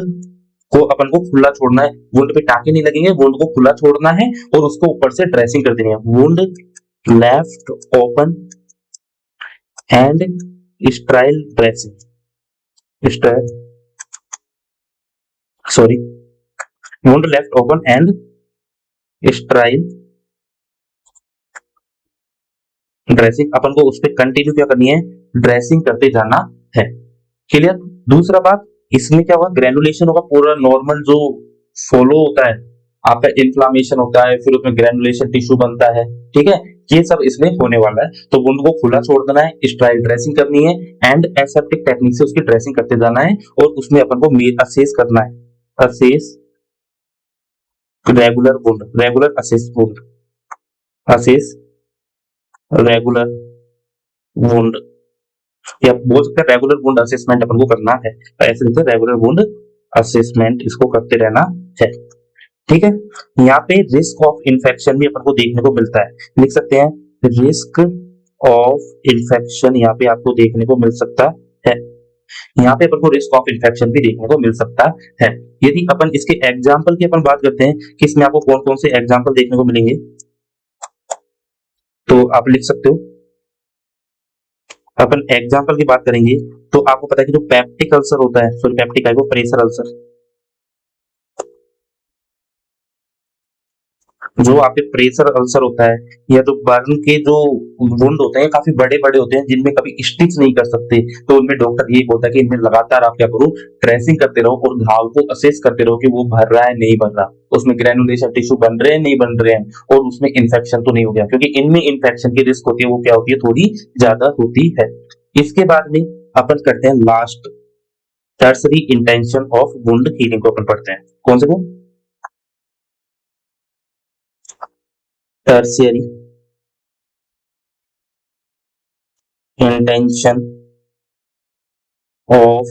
को अपन को खुला छोड़ना है, वुंड पे टाके नहीं लगेंगे, वुंड को खुला छोड़ना है और उसको ऊपर से ड्रेसिंग कर देनी है। Wound left open and sterile dressing, sterile sorry wound left open and sterile dressing, अपन को उस पर कंटिन्यू क्या करनी है, ड्रेसिंग करते जाना है। क्लियर। दूसरा बात, इसमें क्या होगा, ग्रेनुलेशन होगा पूरा नॉर्मल जो फॉलो होता है, आपका इन्फ्लामेशन होता है, फिर उसमें ग्रेनुलेशन टिश्यू बनता है। ठीक है, ये सब इसमें होने वाला है। तो वुंड को खुला छोड़ देना है, स्ट्राइल ड्रेसिंग करनी है एंड एसेप्टिक टेक्निक से उसकी ड्रेसिंग करते जाना है और उसमें अपन को असेस करना है, assess regular wound, regular assess wound, assess regular wound, या बोल सकते हैं रेगुलर वुंड असेसमेंट अपन को करना है। तो ऐसे लिखते हैं रेगुलर वुंड असेसमेंट, इसको करते रहना है। ठीक है, यहाँ पे रिस्क ऑफ इन्फेक्शन भी अपन को देखने को मिलता है, लिख सकते हैं रिस्क ऑफ इन्फेक्शन, यहाँ पे आपको देखने को मिल सकता है। यहाँ पे अपन को रिस्क ऑफ इन्फेक्शन भी देखने को मिल सकता है। यदि अपन इसके एग्जाम्पल की अपन बात करते हैं कि इसमें आपको कौन कौन से एग्जाम्पल देखने को मिलेंगे, तो आप लिख सकते हो। अपन एग्जाम्पल की बात करेंगे तो आपको पता है कि जो पेप्टिक अल्सर होता है, सॉरी पेप्टिक है वो प्रेशर अल्सर, जो आपके प्रेशर अल्सर होता है या जो बर्न के जो वुंड होते हैं काफी बड़े बड़े होते हैं जिनमें कभी स्टिच नहीं कर सकते, तो उनमें डॉक्टर यही बोलता है कि इनमें लगातार आप क्या करो, ड्रेसिंग करते रहो और घाव को असेस करते रहो कि वो भर रहा है नहीं भर रहा, उसमें ग्रेनुलेशन टिश्यू बन रहे हैं नहीं बन रहे हैं और उसमें इन्फेक्शन तो नहीं हो गया, क्योंकि इनमें इन्फेक्शन की रिस्क होती है, वो क्या होती है, थोड़ी ज्यादा होती है। इसके बाद में अपन करते हैं last tertiary intention of wound healing को अपन पढ़ते हैं। कौन से को, tertiary intention of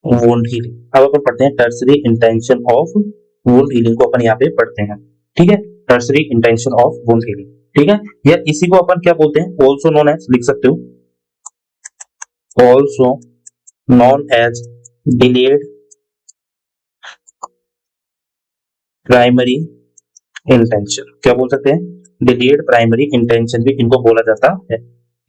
wound healing. अब अपन पढ़ते हैं tertiary intention of wound healing को अपन यहाँ पे पढ़ते हैं। ठीक है, tertiary intention of wound healing. ठीक है, या इसी को अपन क्या बोलते हैं, ऑल्सो नोन एज, लिख सकते हो, also known as delayed primary intention, क्या बोल सकते हैं, डिलेड प्राइमरी इंटेंशन भी इनको बोला जाता है।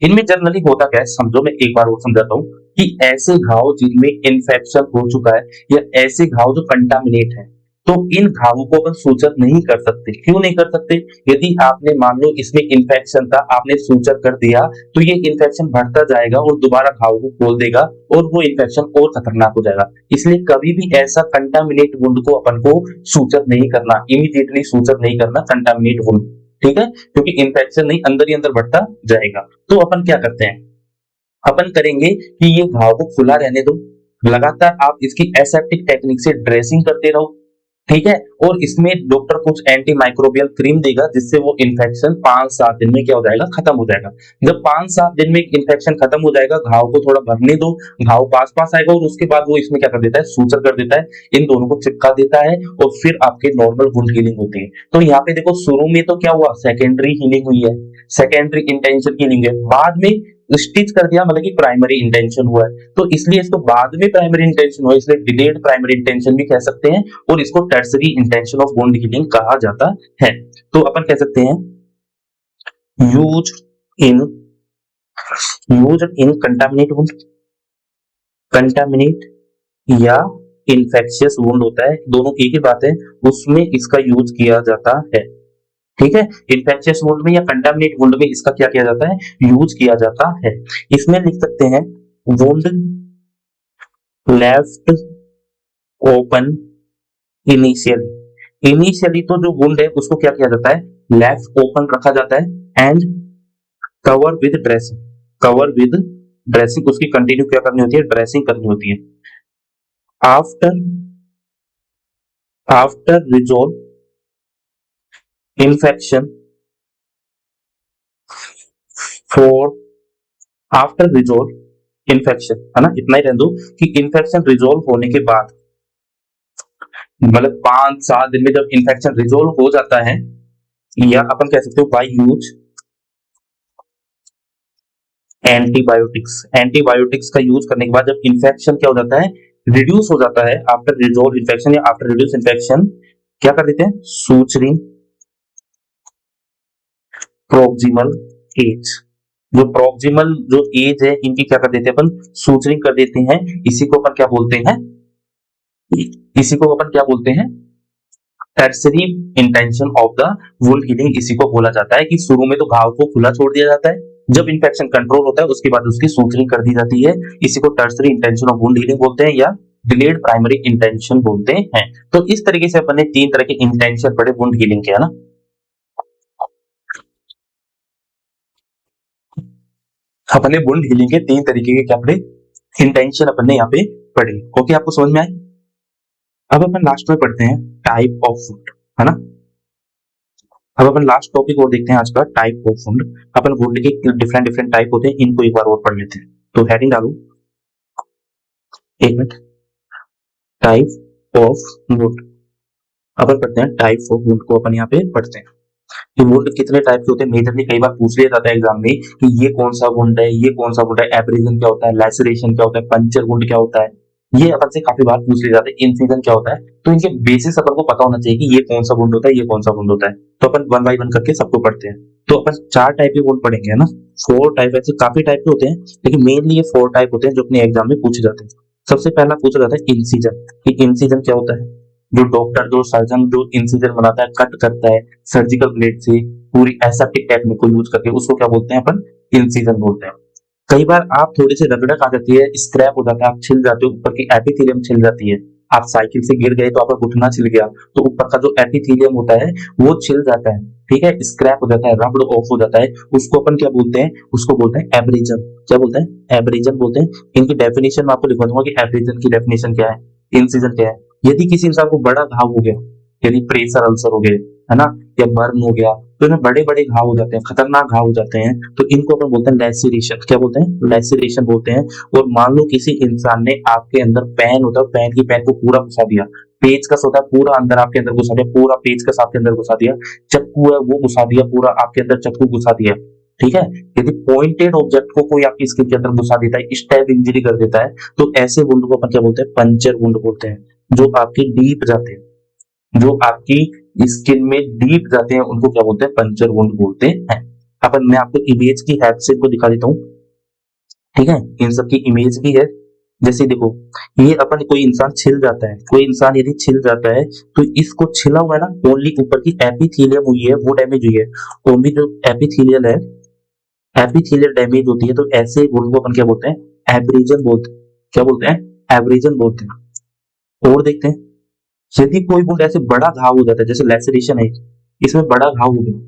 इनमें जनरली होता क्या है समझो, मैं एक बार और समझाता हूँ कि ऐसे घाव जिनमें इन्फेक्शन हो चुका है या ऐसे घाव जो कंटामिनेट है, तो इन घावों को अपन सूचक नहीं कर सकते। क्यों नहीं कर सकते, यदि आपने मान लो इसमें इन्फेक्शन था, आपने सूचक कर दिया तो ये इन्फेक्शन बढ़ता जाएगा और दोबारा घाव को खोल देगा और वो इन्फेक्शन और खतरनाक हो जाएगा। इसलिए कभी भी ऐसा कंटामिनेट वुंड को अपन को सूचक नहीं करना, इमीडिएटली सूचक नहीं करना कंटामिनेट वुंड। ठीक है, क्योंकि इन्फेक्शन नहीं अंदर ही अंदर बढ़ता जाएगा। तो अपन क्या करते हैं, अपन करेंगे कि ये घाव को खुला रहने दो, लगातार आप इसकी एसेप्टिक टेक्निक से ड्रेसिंग करते रहो। ठीक है, और इसमें डॉक्टर कुछ एंटी माइक्रोबियल क्रीम देगा जिससे वो इन्फेक्शन 5-7 दिन में क्या हो जाएगा, खत्म हो जाएगा। जब 5-7 दिन में इन्फेक्शन खत्म हो जाएगा, घाव को थोड़ा भरने दो, घाव पास पास आएगा और उसके बाद वो इसमें क्या कर देता है, सूचर कर देता है, इन दोनों को चिपका देता है और फिर आपके नॉर्मल वुंड हीलिंग होती है। तो यहाँ पे देखो शुरू में तो क्या हुआ, सेकेंडरी हीलिंग हुई है, सेकेंडरी इंटेंशन हीलिंग है, बाद में स्टिच कर दिया मतलब कि प्राइमरी इंटेंशन हुआ है, तो इसलिए इसको बाद में प्राइमरी इंटेंशन हुआ, इसलिए डिलेड प्राइमरी इंटेंशन भी कह सकते हैं और इसको tertiary intention of wound healing कहा जाता है। तो अपन कह सकते हैं use in contaminate wound, contaminate या इन्फेक्शियस वुंड होता है, दोनों एक ही बात है, उसमें इसका यूज किया जाता है। ठीक है, इन्फेक्शियस वुंड में या कंटामिनेट वुंड में इसका क्या किया जाता है, यूज किया जाता है। इसमें लिख सकते हैं वुंड लेफ्ट ओपन इनिशियली तो जो वुंड है उसको क्या किया जाता है, लेफ्ट ओपन रखा जाता है एंड कवर विद ड्रेसिंग, उसकी कंटिन्यू क्या करनी होती है, ड्रेसिंग करनी होती है। After resolve infection after resolve infection, है ना, इतना ही रहने दो कि इन्फेक्शन रिजोल्व होने के बाद, मतलब 5-7 दिन में जब इन्फेक्शन रिजोल्व हो जाता है, या अपन कह सकते हो बाय यूज एंटीबायोटिक्स का यूज करने के बाद जब इन्फेक्शन क्या हो जाता है, रिड्यूस हो जाता है, आफ्टर रिजोल्व इन्फेक्शन या आफ्टर रिड्यूस इन्फेक्शन क्या कर देते हैं, सूचरिंग प्रोक्सिमल एज, जो प्रोक्सिमल जो एज है इनकी क्या कर देते हैं अपन, सूचरिंग कर देते हैं। इसी को अपन क्या बोलते हैं, tertiary intention of the wound healing, इसी को बोला जाता है कि शुरू में तो घाव को खुला छोड़ दिया जाता है, जब इन्फेक्शन कंट्रोल होता है उसके बाद उसकी सूचरिंग कर दी जाती है, इसी को tertiary intention of wound healing बोलते हैं या डिलेड प्राइमरी इंटेंशन बोलते हैं। तो इस तरीके से अपन ने 3 तरह के इंटेंशन पढ़े वुंड हीलिंग के, है ना। अपन ने वुंड हीलिंग के 3 तरीके के क्या पढ़े, इंटेंशन अपन ने यहाँ पे पढ़े। ओके, आपको समझ में आए। अब अपन लास्ट में पढ़ते हैं टाइप ऑफ वुंड, है ना। अब अपन लास्ट टॉपिक और देखते हैं आज का, type of wound. Upon wound के डिफरेंट टाइप होते हैं, इनको एक बार और पढ़ लेते हैं। तो हेडिंग डालू, 1 मिनट, टाइप ऑफ वुंड। अपन पढ़ते हैं टाइप ऑफ वुंड को, अपन यहाँ पे पढ़ते हैं कि वुंड कितने टाइप के होते हैं। मेजरली कई बार पूछ लिया जाता है एग्जाम में कि ये कौन सा वुंड है, ये कौन सा वुंड है, एब्रेजन क्या होता है, लैसरेशन क्या होता है, पंचर वुंड क्या होता है, ये अपन से काफी बार पूछ लिया जाता है, इंसिजन क्या होता है। तो इनके बेसिस अपन को पता होना चाहिए कि ये कौन सा वुंड होता है, ये कौन सा वुंड होता है। तो अपन 1 बाय 1 करके सबको पढ़ते हैं। तो अपन 4 टाइप के वुंड पढ़ेंगे, है ना। 4 टाइप, ऐसे काफी टाइप के होते हैं लेकिन मेनली ये 4 टाइप होते हैं जो अपने एग्जाम में पूछे जाते हैं। सबसे पहला पूछा जाता है इंसिजन, कि इंसिजन क्या होता है। जो डॉक्टर, जो सर्जन जो इंसिजन बनाता है, कट करता है सर्जिकल ब्लेड से पूरी एसेप्टिक टेक्निक को यूज करके, उसको क्या बोलते हैं अपन, इंसिजन बोलते हैं। कई बार आप थोड़ी सी रगड़क आ जाती है, स्क्रैप हो जाता है, आप छिल जाते हो, ऊपर की एपिथेलियम छिल जाती है। आप साइकिल से गिर गए तो आपका घुटना छिल गया, तो ऊपर का जो एपिथेलियम होता है वो छिल जाता है, ठीक है, स्क्रैप हो जाता है, रब्ड ऑफ हो जाता है, उसको अपन क्या बोलते हैं, उसको बोलते हैं एब्रेजन। क्या बोलते हैं, एब्रेजन बोलते हैं। इनकी डेफिनेशन मैं आपको लिखवा दूंगा कि एब्रेजन की डेफिनेशन क्या है, इंसिजन क्या है। यदि किसी इंसान को बड़ा घाव हो गया, यदि प्रेशर अल्सर हो गए, है ना, या बर्न हो गया, तो इनमें बड़े बड़े घाव हो जाते हैं, खतरनाक घाव हो जाते हैं, तो इनको अपन बोलते हैं लैसिरेशन। क्या बोलते हैं, लैसिरेशन बोलते हैं। और मान लो किसी इंसान ने आपके अंदर पेन होता है, पेन को पूरा घुसा दिया, पेचकस होता है पूरा अंदर आपके अंदर घुसा दिया, पूरा पेचकस आपके अंदर घुसा दिया, चक्कू है वो घुसा दिया, पूरा आपके अंदर चक्कू घुसा दिया, ठीक है। यदि पॉइंटेड ऑब्जेक्ट को कोई आपकी स्किन के अंदर घुसा देता है, स्टैब इंजरी कर देता है, तो ऐसे वुंड को अपन क्या बोलते हैं, पंचर वुंड बोलते हैं। जो आपकी डीप जाते हैं, जो आपकी स्किन में डीप जाते हैं, उनको क्या बोलते हैं, पंचर वुंड बोलते हैं। अपन मैं आपको इमेज की हेल्प से इनको दिखा देता हूँ, ठीक है, इन सब की इमेज भी है। जैसे देखो, ये अपन कोई इंसान छिल जाता है, कोई इंसान यदि छिल जाता है तो इसको छिला हुआ है ना, ओनली ऊपर की एपिथेलियम हुई है वो डैमेज हुई है, ओनली जो एपिथेलियल है, एपिथेलियल डैमेज होती है, तो ऐसे वुंड को अपन क्या बोलते हैं, एब्रेजन बोलते हैं। क्या बोलते हैं, एब्रेजन बोलते हैं। और देखते हैं, यदि कोई वुंड ऐसे बड़ा घाव हो जाता है, जैसे लैसरेशन है, इसमें बड़ा घाव हो गया,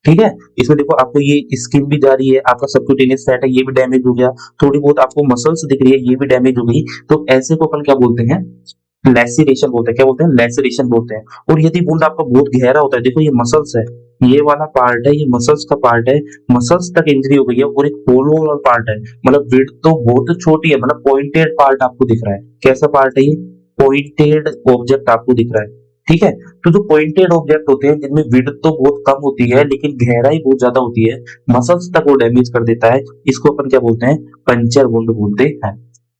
ठीक है, इसमें देखो आपको ये स्किन भी जा रही है, आपका सबक्यूटेनियस फैट है ये भी डैमेज हो गया, थोड़ी बहुत आपको मसल्स दिख रही है ये भी डैमेज हो गई, तो ऐसे को अपन क्या बोलते हैं, लैसिरेशन बोलते हैं। क्या बोलते हैं, लैसिरेशन बोलते हैं। और यदि वुंड आपका बहुत गहरा होता है, देखो ये मसल्स है, ये वाला पार्ट है, ये मसल्स का पार्ट है, मसल्स तक इंजरी हो गई है, और एक होलो वाला पार्ट है, मतलब विड्थ तो बहुत छोटी है, मतलब पॉइंटेड पार्ट आपको दिख रहा है। कैसा पार्ट है ये, पॉइंटेड ऑब्जेक्ट आपको दिख रहा है, ठीक है। तो जो पॉइंटेड ऑब्जेक्ट होते हैं जिनमें विड्थ तो बहुत कम होती है लेकिन गहराई बहुत ज्यादा होती है, मसल्स तक वो डैमेज कर देता है, इसको अपन क्या बोलते हैं, पंचर वुंड बोलते हैं।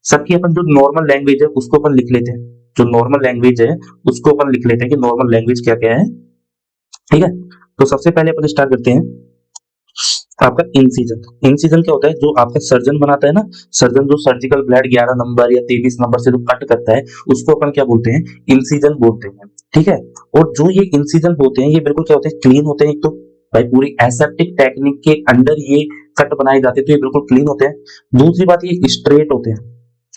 सबकी अपन जो नॉर्मल लैंग्वेज है उसको अपन लिख लेते हैं, जो नॉर्मल लैंग्वेज है उसको अपन लिख लेते हैं कि नॉर्मल लैंग्वेज क्या क्या है। ठीक है, तो सबसे पहले अपन स्टार्ट करते हैं आपका इंसिजन। इंसिजन क्या होता है, जो आपका सर्जन बनाता है ना, सर्जन जो सर्जिकल ब्लेड 11 नंबर या 23 नंबर से जो कट करता है उसको अपन क्या बोलते हैं, इंसिजन बोलते हैं। ठीक है, और जो ये इंसिजन होते हैं ये बिल्कुल क्या होते हैं, क्लीन होते हैं। एक तो भाई पूरी एसेप्टिक टेक्निक के अंडर ये कट बनाए जाते हैं तो ये बिल्कुल क्लीन होते हैं। दूसरी बात ये स्ट्रेट होते हैं।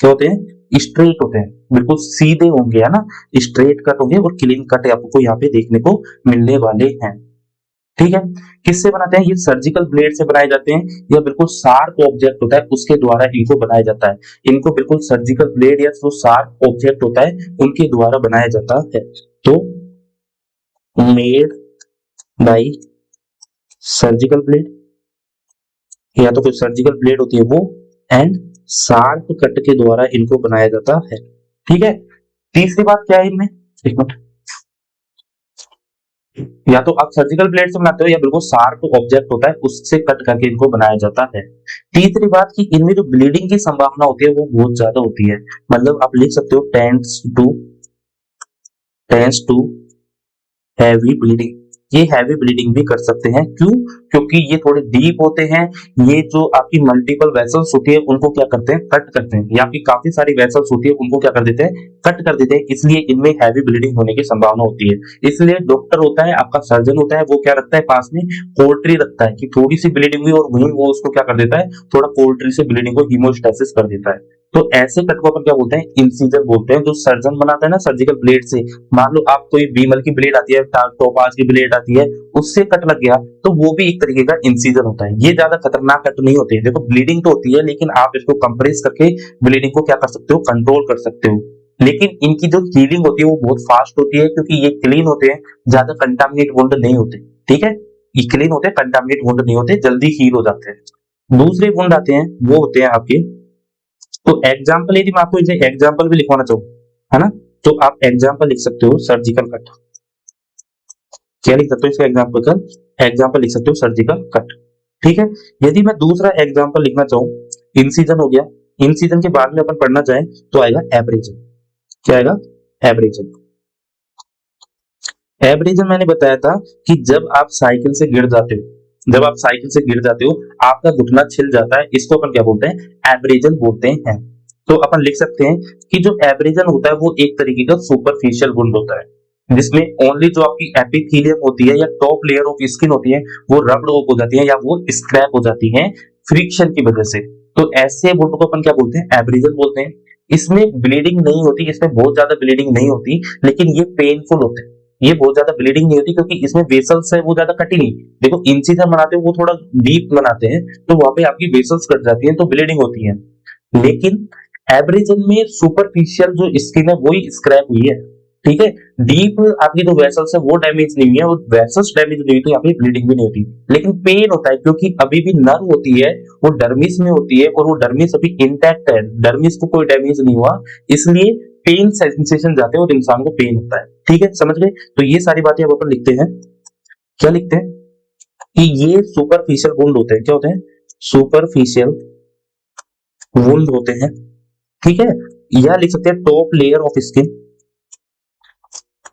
क्या होते हैं, स्ट्रेट होते हैं, बिल्कुल सीधे होंगे, है ना, स्ट्रेट कट होंगे और क्लीन कट आपको यहाँ पे देखने को मिलने वाले हैं। ठीक है, किससे बनाते हैं, ये सर्जिकल ब्लेड से बनाए जाते हैं, या बिल्कुल शार्प ऑब्जेक्ट होता है उसके द्वारा इनको बनाया जाता है। इनको बिल्कुल सर्जिकल ब्लेड या जो शार्प ऑब्जेक्ट होता है उनके द्वारा बनाया जाता है। तो मेड बाय सर्जिकल ब्लेड, या तो कोई सर्जिकल ब्लेड होती है वो, एंड शार्प कट के द्वारा इनको बनाया जाता है। ठीक है, तीसरी बात क्या है इनमें, एक मिनट, या तो आप सर्जिकल ब्लेड से बनाते हो या बिल्कुल शार्प ऑब्जेक्ट होता है उससे कट करके इनको बनाया जाता है। तीसरी बात कि इनमें जो ब्लीडिंग की संभावना होती है वो बहुत ज्यादा होती है, मतलब आप लिख सकते हो टेंस टू हैवी ब्लीडिंग। ये हैवी ब्लीडिंग भी कर सकते हैं, क्यों, क्योंकि ये थोड़े डीप होते हैं। ये जो आपकी मल्टीपल वेसल्स होती है उनको क्या करते हैं, कट करते हैं, या आपकी काफी सारी वेसल्स होती है उनको क्या कर देते हैं, कट कर देते हैं, इसलिए इनमें हैवी ब्लीडिंग होने की संभावना होती है। इसलिए डॉक्टर होता है, आपका सर्जन होता है, वो क्या रखता है पास में, पोल्ट्री रखता है कि थोड़ी सी ब्लीडिंग हुई और वहीं वो उसको क्या कर देता है, थोड़ा पोल्ट्री से ब्लीडिंग को हीमोस्टेसिस कर देता है। तो ऐसे कट को अपन क्या बोलते हैं, इंसिजन बोलते हैं। जो सर्जन बनाता है ना सर्जिकल ब्लेड से, मान लो आप कोई बीमल की ब्लेड आती है, टोपाज की ब्लेड आती है, उससे कट लग गया तो वो भी एक तरीके का इंसिजन होता है। ये ज्यादा खतरनाक कट नहीं होते, देखो ब्लीडिंग तो होती है लेकिन आप इसको कंप्रेस करके ब्लीडिंग को क्या कर सकते हो, कंट्रोल कर सकते हो। लेकिन इनकी जो हीलिंग होती है वो बहुत फास्ट होती है, क्योंकि ये क्लीन होते हैं, ज्यादा कंटामिनेट वुंड नहीं होते। ठीक है, ये क्लीन होते हैं, कंटामिनेट वुंड नहीं होते, जल्दी हील हो जाते हैं। दूसरे वुंड आते हैं वो होते हैं आपके, तो एग्जाम्पल यदि मैं आपको इसे एग्जाम्पल भी लिखवाना चाहूँ, है ना, तो आप एग्जाम्पल लिख सकते हो सर्जिकल कट। क्या लिख सकते हो इसका एग्जाम्पल कर, एग्जाम्पल लिख सकते हो सर्जिकल कट। ठीक है, यदि मैं दूसरा एग्जाम्पल लिखना चाहूँ, इंसिजन हो गया, इंसिजन के बाद में अपन पढ़ना चाहें तो आएगा एब्रेजन। क्या आएगा, एब्रेजन। एब्रेजन मैंने बताया था कि जब आप साइकिल से गिर जाते हो, जब आप साइकिल से गिर जाते हो आपका घुटना छिल जाता है, इसको अपन क्या बोलते हैं, एब्रेजन बोलते हैं। तो अपन लिख सकते हैं कि जो एब्रेजन होता है वो एक तरीके का सुपरफिशियल वुंड होता है, जिसमें ओनली जो आपकी एपिथेलियम होती है या टॉप लेयर ऑफ स्किन होती है वो रब्ड ऑफ हो जाती है या वो स्क्रैप हो जाती है फ्रिक्शन की वजह से। तो ऐसे वुंड को अपन क्या बोलते हैं, एब्रेजन बोलते हैं। इसमें ब्लीडिंग नहीं होती, इसमें बहुत ज्यादा ब्लीडिंग नहीं होती, लेकिन ये पेनफुल होते हैं। ये बहुत ज्यादा ब्लीडिंग नहीं होती क्योंकि इसमें वेसल्स है वो ज्यादा कटी नहीं। देखो इंसिजन बनाते हो वो थोड़ा डीप बनाते हैं तो वहां पे आपकी वेसल्स कट जाती हैं तो ब्लीडिंग होती है, लेकिन एब्रेजन में सुपरफिशियल जो स्किन है वही स्क्रैप हुई है। ठीक है, डीप आपकी जो वेसल्स है वो डैमेज नहीं हुई है, और वेसल्स डैमेज नहीं हुई तो यहाँ पे ब्लीडिंग भी नहीं होती, लेकिन पेन होता है क्योंकि अभी भी नर्व होती है वो डर्मिस में होती है और वो डर्मिस अभी इंटैक्ट है, डर्मिस को कोई डैमेज नहीं हुआ, इसलिए पेन सेंसेशन जाते हैं और इंसान को पेन होता है। ठीक है, समझ गए, तो ये सारी बातें अब अपन लिखते हैं। क्या लिखते हैं कि ये सुपरफिशियल वुंड होते हैं, क्या होते हैं, सुपरफिशियल वुंड होते हैं। ठीक है, यह लिख सकते हैं top layer of skin,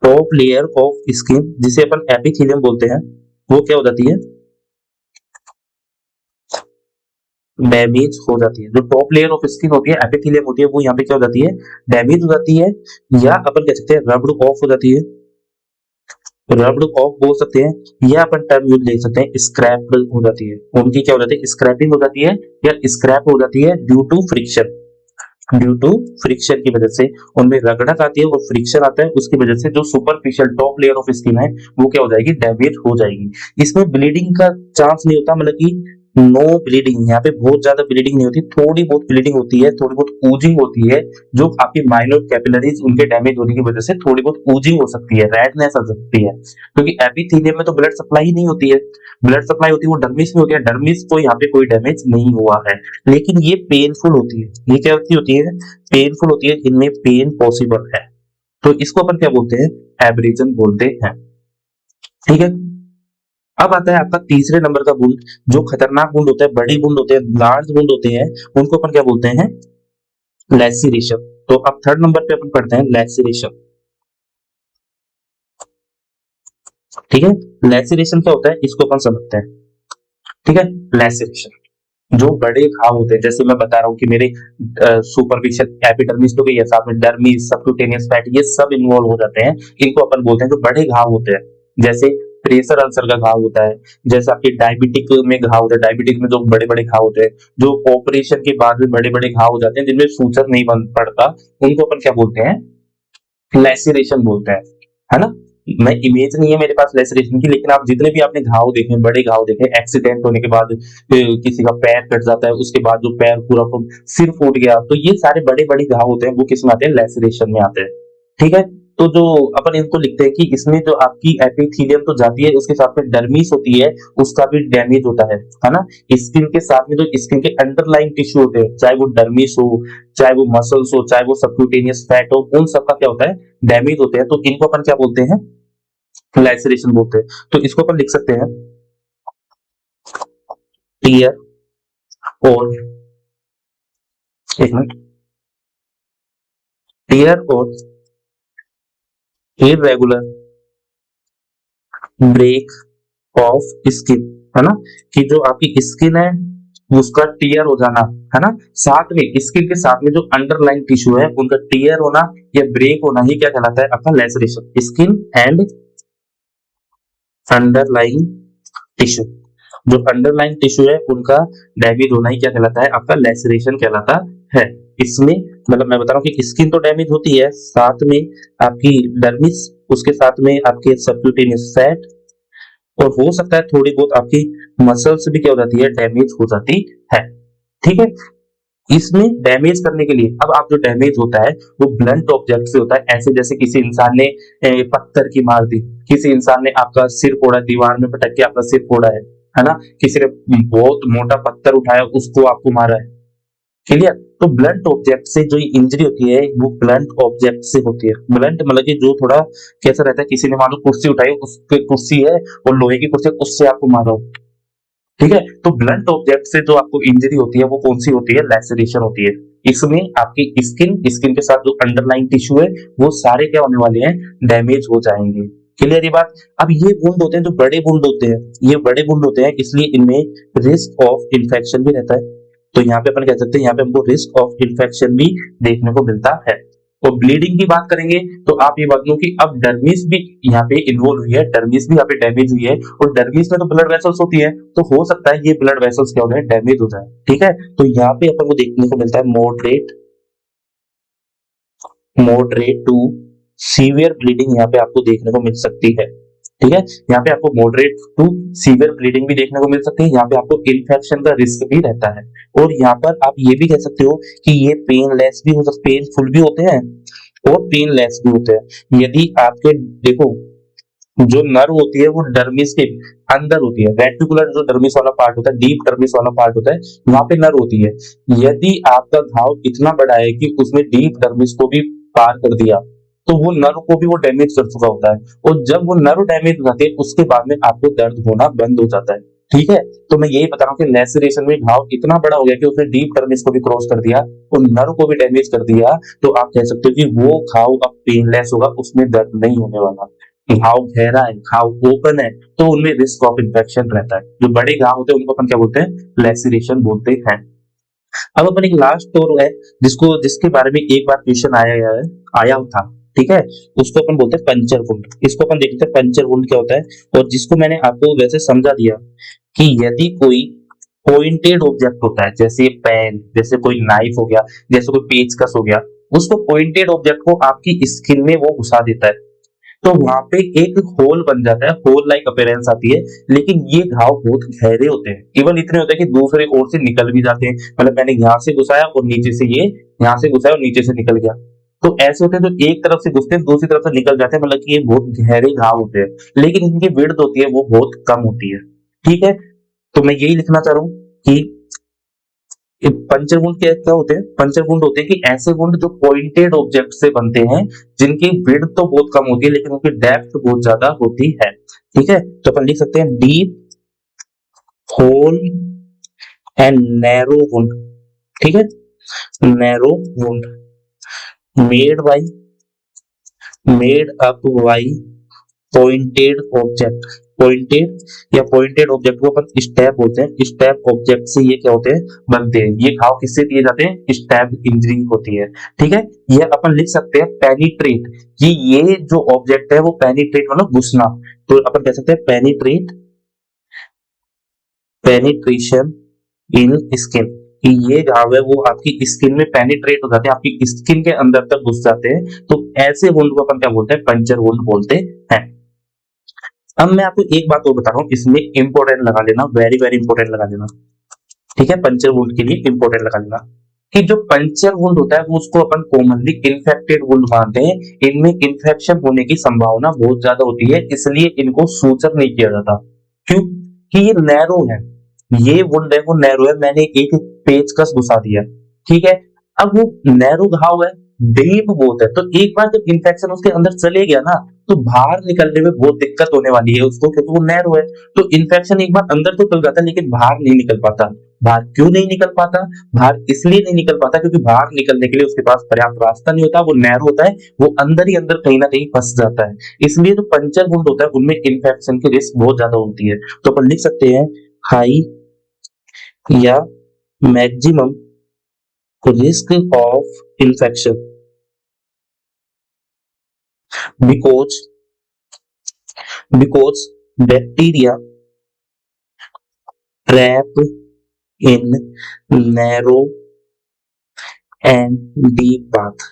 top layer of skin जिसे अपन एपिथेलियम बोलते हैं, वो क्या हो जाती है, डैमेज हो जाती है। जो टॉप लेयर ऑफ स्किन होती है एपिथेलियम होती है वो यहाँ पे क्या हो जाती है, डैमेज हो जाती है, या अपन कह सकते हैं रब्ड ऑफ हो जाती है, रब्ड ऑफ बोल सकते हैं, या अपन टर्म यूज ले सकते हैं स्क्रैप हो जाती है। उनकी क्या हो जाती है, स्क्रैपिंग हो जाती है या स्क्रैप हो जाती है due to friction, due to friction की वजह से उनमें रगड़क आती है और फ्रिक्शन आता है, उसकी वजह से जो superficial top layer of skin है वो क्या हो जाएगी, डैमेज हो जाएगी। इसमें ब्लीडिंग का चांस नहीं होता, मतलब कि नो ब्लीडिंग, यहाँ पे बहुत ज्यादा ब्लीडिंग नहीं होती, थोड़ी बहुत ब्लीडिंग होती है, थोड़ी बहुत ऊजिंग होती है, जो आपकी माइनर कैपिलरीज उनके डैमेज होने की वजह से थोड़ी बहुत ऊजिंग हो सकती है, रेडनेस आ सकती है, क्योंकि एपिथेलियम में तो ब्लड सप्लाई ही नहीं होती है, ब्लड सप्लाई होती है वो डर्मिस में होती है, डर्मिस को यहाँ पे कोई डैमेज नहीं हुआ है, लेकिन ये पेनफुल होती है। ये क्या होती है, पेनफुल होती है, इनमें पेन पॉसिबल है। तो इसको अपन क्या बोलते हैं, एब्रेजन बोलते हैं। ठीक है, अब आता है आपका तीसरे नंबर का वुंड, जो खतरनाक वुंड होता है, बड़ी वुंड होते हैं, लार्ज वुंड होते हैं, उनको अपन क्या बोलते हैं, लैसिरेशन। तो अब थर्ड नंबर पे अपन पढ़ते हैं लैसिरेशन। ठीक है, लैसिरेशन क्या होता है इसको अपन समझते हैं। ठीक है, लैसिरेशन जो बड़े घाव होते हैं, जैसे मैं बता रहा हूँ कि मेरे सुपरफिशियल एपिडर्मिस तो गई है, साथ में डर्मिस, सबक्यूटेनियस फैट, ये सब इन्वॉल्व हो जाते हैं। इनको अपन बोलते हैं जो बड़े घाव होते हैं, जैसे प्रेशर अल्सर का घाव होता है, जैसे आपके डायबिटिक में घाव होता है, डायबिटिक में जो बड़े बड़े घाव होते हैं, जो ऑपरेशन के बाद में बड़े बड़े घाव हो जाते हैं जिनमें सूचर नहीं बन पड़ता, उनको अपन क्या बोलते हैं, लैसिरेशन बोलते हैं, है ना। मैं इमेज नहीं है मेरे पास लैसिरेशन की, लेकिन आप जितने भी आपने घाव देखे, बड़े घाव देखे, एक्सीडेंट होने के बाद किसी का पैर कट जाता है, उसके बाद जो पैर पूरा सिर फूट गया, तो ये सारे बड़े बड़े घाव होते हैं, वो किस में आते हैं, लैसिरेशन में आते हैं। ठीक है, तो जो अपन इनको लिखते हैं कि इसमें जो आपकी एपिथेलियम तो जाती है, उसके साथ में डर्मिस होती है, उसका भी डैमेज होता है ना। स्किन के साथ में जो स्किन के अंडरलाइन टिश्यू होते हैं, चाहे वो डर्मिस हो, चाहे वो मसल्स हो, चाहे वो सबक्यूटेनियस फैट हो, उन सबका क्या होता है, डैमेज होते हैं। तो इनको अपन क्या बोलते हैं, लैसरेशन बोलते हैं। तो इसको अपन लिख सकते हैं, टीयर और, एक मिनट, टीयर और इरेगुलर ब्रेक ऑफ स्किन, है ना, कि जो आपकी स्किन है उसका टीयर हो जाना, है ना, साथ में स्किन के साथ में जो अंडरलाइन टिश्यू है उनका टीयर होना या ब्रेक होना ही क्या कहलाता है, आपका laceration. Skin and underline tissue, जो अंडरलाइन टिश्यू है उनका डैमेज होना ही क्या कहलाता है, आपका लैसरेशन कहलाता है। इसमें मतलब मैं बता रहा हूँ कि स्किन तो डैमेज होती है, साथ में आपकी डर्मिस, उसके साथ में आपके सबक्यूटेनियस फैट, और हो सकता है थोड़ी बहुत आपकी मसल्स भी क्या हो जाती है, डैमेज हो जाती है। ठीक है, इसमें डैमेज करने के लिए, अब आप जो डैमेज होता है वो ब्लंट ऑब्जेक्ट से होता है, ऐसे जैसे किसी इंसान ने पत्थर की मार दी, किसी इंसान ने आपका सिर फोड़ा, दीवार में पटक के आपका सिर फोड़ा है ना, किसी ने बहुत मोटा पत्थर उठाया उसको आपको मारा है, क्लियर। तो ब्लंट ऑब्जेक्ट से जो इंजरी होती है वो ब्लंट ऑब्जेक्ट से होती है। ब्लंट मतलब कि जो थोड़ा कैसा रहता है, किसी ने मान लो कुर्सी उठाई, उसकी कुर्सी है और लोहे की कुर्सी, उससे आपको मारा हो, ठीक है। तो ब्लंट ऑब्जेक्ट से जो आपको इंजरी होती है वो कौन सी होती है, लैसरेशन होती है। इसमें आपकी स्किन के साथ जो अंडरलाइन टिश्यू है वो सारे क्या होने वाले हैं, डैमेज हो जाएंगे। क्लियर ये बात। अब ये वुंड होते हैं जो बड़े वुंड होते हैं, ये बड़े वुंड होते हैं, इसलिए इनमें रिस्क ऑफ इन्फेक्शन भी रहता है। तो यहाँ पे अपन कह सकते हैं, यहाँ पे हमको रिस्क ऑफ इन्फेक्शन भी देखने को मिलता है। तो ब्लीडिंग की बात करेंगे तो आप ये बात लो कि अब डर्मिस भी यहाँ पे इन्वॉल्व हुई है, डर्मिस भी यहाँ पे डैमेज हुई है, और डर्मिस में तो ब्लड वेसल्स होती है, तो हो सकता है ये ब्लड वेसल्स क्या हो जाए, डैमेज हो जाए। ठीक है, तो यहाँ पे अपन को देखने को मिलता है मॉडरेट टू सीवियर ब्लीडिंग, यहाँ पे आपको देखने को मिल सकती है। ठीक है, यहाँ पे आपको मॉडरेट टू सीवियर ब्लीडिंग भी देखने को मिल सकती है, यहाँ पे आपको इन्फेक्शन का रिस्क भी रहता है। और यहाँ पर आप ये भी कह सकते हो कि ये पेनलेस भी हो सकते, पेनफुल भी होते हैं और पेनलेस भी होते हैं। यदि आपके, देखो, जो नर्व होती है वो डर्मिस के अंदर होती है, रेटिकुलर जो डर्मिस वाला पार्ट होता है, डीप डर्मिस वाला पार्ट होता है, वहां पे नर्व होती है। यदि आपका घाव इतना बड़ा है कि उसने डीप डर्मिस को भी पार कर दिया, तो वो नर्व को भी वो डैमेज कर चुका होता है, और जब वो नर्व डैमेज हो जाती है उसके बाद में आपको दर्द होना बंद हो जाता है। ठीक है, तो मैं यही बता रहा हूँ कि लैसरेशन में घाव इतना बड़ा हो गया कि उसने डीप डर्मिस को भी क्रॉस कर दिया और नर्व को भी डैमेज कर दिया, तो आप कह सकते हो कि वो घाव अब पेनलेस होगा, उसमें दर्द नहीं होने वाला। घाव गहरा है, घाव ओपन है, तो उनमें रिस्क ऑफ इन्फेक्शन रहता है। जो बड़े घाव होते हैं उनको अपन क्या बोलते हैं, लैसिरेशन बोलते हैं। अब अपन एक लास्ट और है जिसके बारे में एक बार क्वेश्चन आया था, ठीक है, उसको अपन बोलते हैं पंचर वुंड। इसको अपन देखते हैं पंचर वुंड क्या होता है, और जिसको मैंने आपको वैसे समझा दिया कि यदि कोई पॉइंटेड ऑब्जेक्ट होता है, जैसे पेन, जैसे कोई नाइफ हो गया, जैसे कोई पेचकस हो गया, उसको पॉइंटेड ऑब्जेक्ट को आपकी स्किन में वो घुसा देता है, तो वहां पे एक होल बन जाता है, होल लाइक अपीयरेंस आती है। लेकिन ये घाव बहुत गहरे होते हैं, इवन इतने होते हैं कि दूसरे ओर से निकल भी जाते हैं। मतलब मैंने यहाँ से घुसाया और नीचे से ये, यहाँ से घुसाया और नीचे से निकल गया, तो ऐसे होते हैं जो एक तरफ से घुसते हैं दूसरी तरफ से निकल जाते हैं, मतलब कि ये बहुत गहरे घाव होते हैं, लेकिन इनकी विड्थ होती है वो बहुत कम होती है। ठीक है, तो मैं यही लिखना चाह रहा हूँ कि पंचर वुंड क्या होते हैं? पंचर वुंड होते हैं कि ऐसे वुंड जो पॉइंटेड ऑब्जेक्ट से बनते हैं, जिनकी विड्थ तो बहुत कम होती है लेकिन उनकी डेप्थ बहुत ज्यादा होती है। ठीक है, तो अपन लिख सकते हैं deep whole and narrow wound. ठीक है, narrow wound made by made up by pointed object. Pointed या पॉइंटेड ऑब्जेक्ट को अपन स्टैब बोलते हैं। स्टैब ऑब्जेक्ट से ये क्या होते हैं? बनते हैं। ये घाव किससे दिए जाते हैं? स्टैब इंजरी होती है। ठीक है, ये अपन लिख सकते हैं पेनिट्रेट। ये जो ऑब्जेक्ट है वो पेनिट्रेट मतलब घुसना, तो अपन कह सकते हैं पेनिट्रेट, पेनिट्रेशन इन स्किन। कि ये घाव है वो आपकी स्किन में पेनिट्रेट हो जाते हैं, आपकी स्किन के अंदर तक घुस जाते हैं, तो ऐसे वुंड को अपन क्या बोलते हैं? पंचर वुंड बोलते हैं। अब मैं आपको एक बात और बता रहा हूँ, इसमें इंपॉर्टेंट लगा लेना, वेरी वेरी इंपॉर्टेंट लगा लेना। ठीक है, पंचर वुंड के लिए इंपॉर्टेंट लगा लेना कि जो पंचर वुंड होता है वो उसको अपन कॉमनली इन्फेक्टेड वुंड मानते हैं। इनमें इन्फेक्शन होने की संभावना बहुत ज्यादा होती है, इसलिए इनको सूचर नहीं किया जाता। क्यों? कि ये नैरो है, ये वुंड है वो नैरो है, मैंने एक पेचकस घुसा दिया। ठीक है, अब वो नैरो घाव है, डीप बहुत है, तो एक बार जब इंफेक्शन उसके अंदर चले गया ना, तो बाहर निकलने में बहुत दिक्कत होने वाली है उसको, क्योंकि वो नैरो है। तो इन्फेक्शन एक बार अंदर तो चल जाता है लेकिन बाहर नहीं निकल पाता। बाहर क्यों नहीं निकल पाता? बाहर इसलिए नहीं निकल पाता क्योंकि बाहर निकलने के लिए उसके पास पर्याप्त रास्ता नहीं होता, वो नैरो होता है, वो अंदर ही अंदर कहीं ना कहीं फंस जाता है। इसलिए जो पंचर वुंड होता है उनमें इन्फेक्शन की रिस्क बहुत ज्यादा होती है। तो अपन लिख सकते हैं हाई या maximum risk of infection because bacteria trap in narrow and deep path।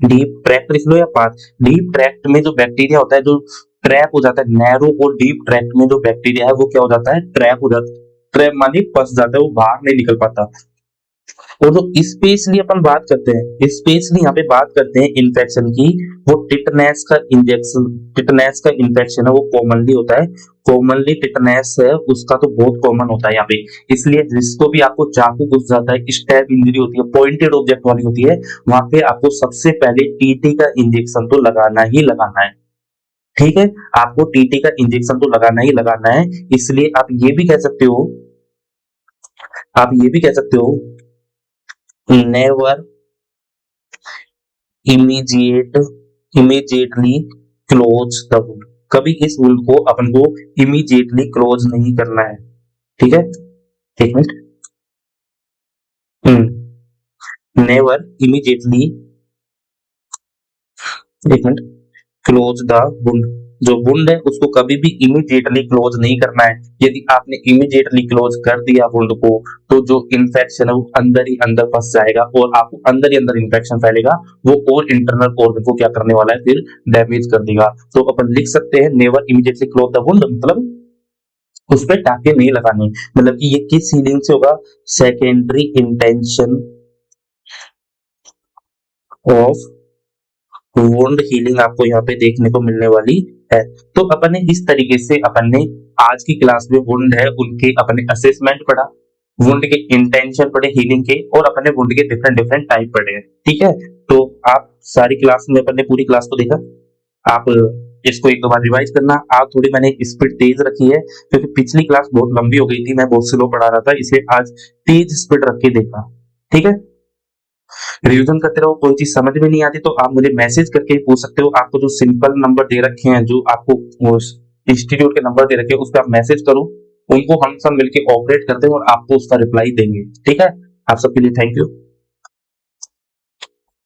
Deep tract लिख लो या पाथ। डीप ट्रैक्ट में जो बैक्टीरिया होता है जो ट्रैप हो जाता है, नैरो और डीप ट्रैक्ट में जो बैक्टीरिया है वो क्या हो जाता है? ट्रैप हो जाता है। ट्रैप मानी फंस जाता है, वो बाहर नहीं निकल पाता। और जो स्पेशली अपन बात करते हैं, स्पेशली यहाँ पे बात करते हैं इन्फेक्शन की, वो टिटनेस का इंजेक्शन, टिटनेस का इन्फेक्शन है वो कॉमनली होता है। कॉमनली टिटनेस है उसका तो बहुत कॉमन होता है यहाँ पे, इसलिए जिसको भी आपको चाकू घुस जाता है, स्टैब इंजरी होती है, पॉइंटेड ऑब्जेक्ट वाली होती है, वहां पे आपको सबसे पहले टीटी का इंजेक्शन तो लगाना ही लगाना है। ठीक है, आपको टीटी का इंजेक्शन तो लगाना ही लगाना है। इसलिए आप ये भी कह सकते हो, आप ये भी कह सकते हो never immediate immediately close the wound. कभी इस वुंड को अपन को इमीडिएटली क्लोज नहीं करना है। ठीक है, एक मिनट, नेवर इमीडिएटली, एक मिनट, क्लोज द वुंड। जो वुंड है उसको कभी भी इमीडिएटली क्लोज नहीं करना है। यदि आपने इमीडिएटली क्लोज कर दिया वुंड को, तो जो इन्फेक्शन है वो अंदर ही अंदर फंस जाएगा और आपको अंदर ही अंदर इन्फेक्शन फैलेगा, वो और इंटरनल ऑर्गन को क्या करने वाला है? फिर डैमेज कर देगा। तो अपन लिख सकते हैं never immediately close the wound, मतलब उस पर टाके नहीं लगाने। मतलब कि ये किस हीलिंग से होगा? Secondary intention of wound healing आपको यहाँ पे देखने को मिलने वाली है। तो अपन ने इस तरीके से अपन ने आज की क्लास में वुंड है उनके अपन ने असेसमेंट पढ़ा, वुंड के इंटेंशन पढ़े हीलिंग के, और अपन ने वुंड के डिफरेंट डिफरेंट टाइप पढ़े हैं। ठीक है, तो आप सारी क्लास में अपन ने पूरी क्लास को देखा, आप इसको एक दो बार रिवाइज करना। आज थोड़ी मैंने स्पीड तेज रखी है क्योंकि पिछली क्लास बहुत लंबी हो गई थी, मैं बहुत स्लो पढ़ा रहा था, इसलिए आज तेज स्पीड रख के देखा। ठीक है, रिवीजन करते रहो। कोई चीज समझ में नहीं आती तो आप मुझे मैसेज करके पूछ सकते हो। आपको जो सिंपल नंबर दे रखे हैं, जो आपको इंस्टीट्यूट के नंबर दे रखे हैं, उस पर आप मैसेज करो, उनको हम सब मिलके ऑपरेट करते हैं और आपको उसका रिप्लाई देंगे। ठीक है, आप सबके लिए थैंक यू।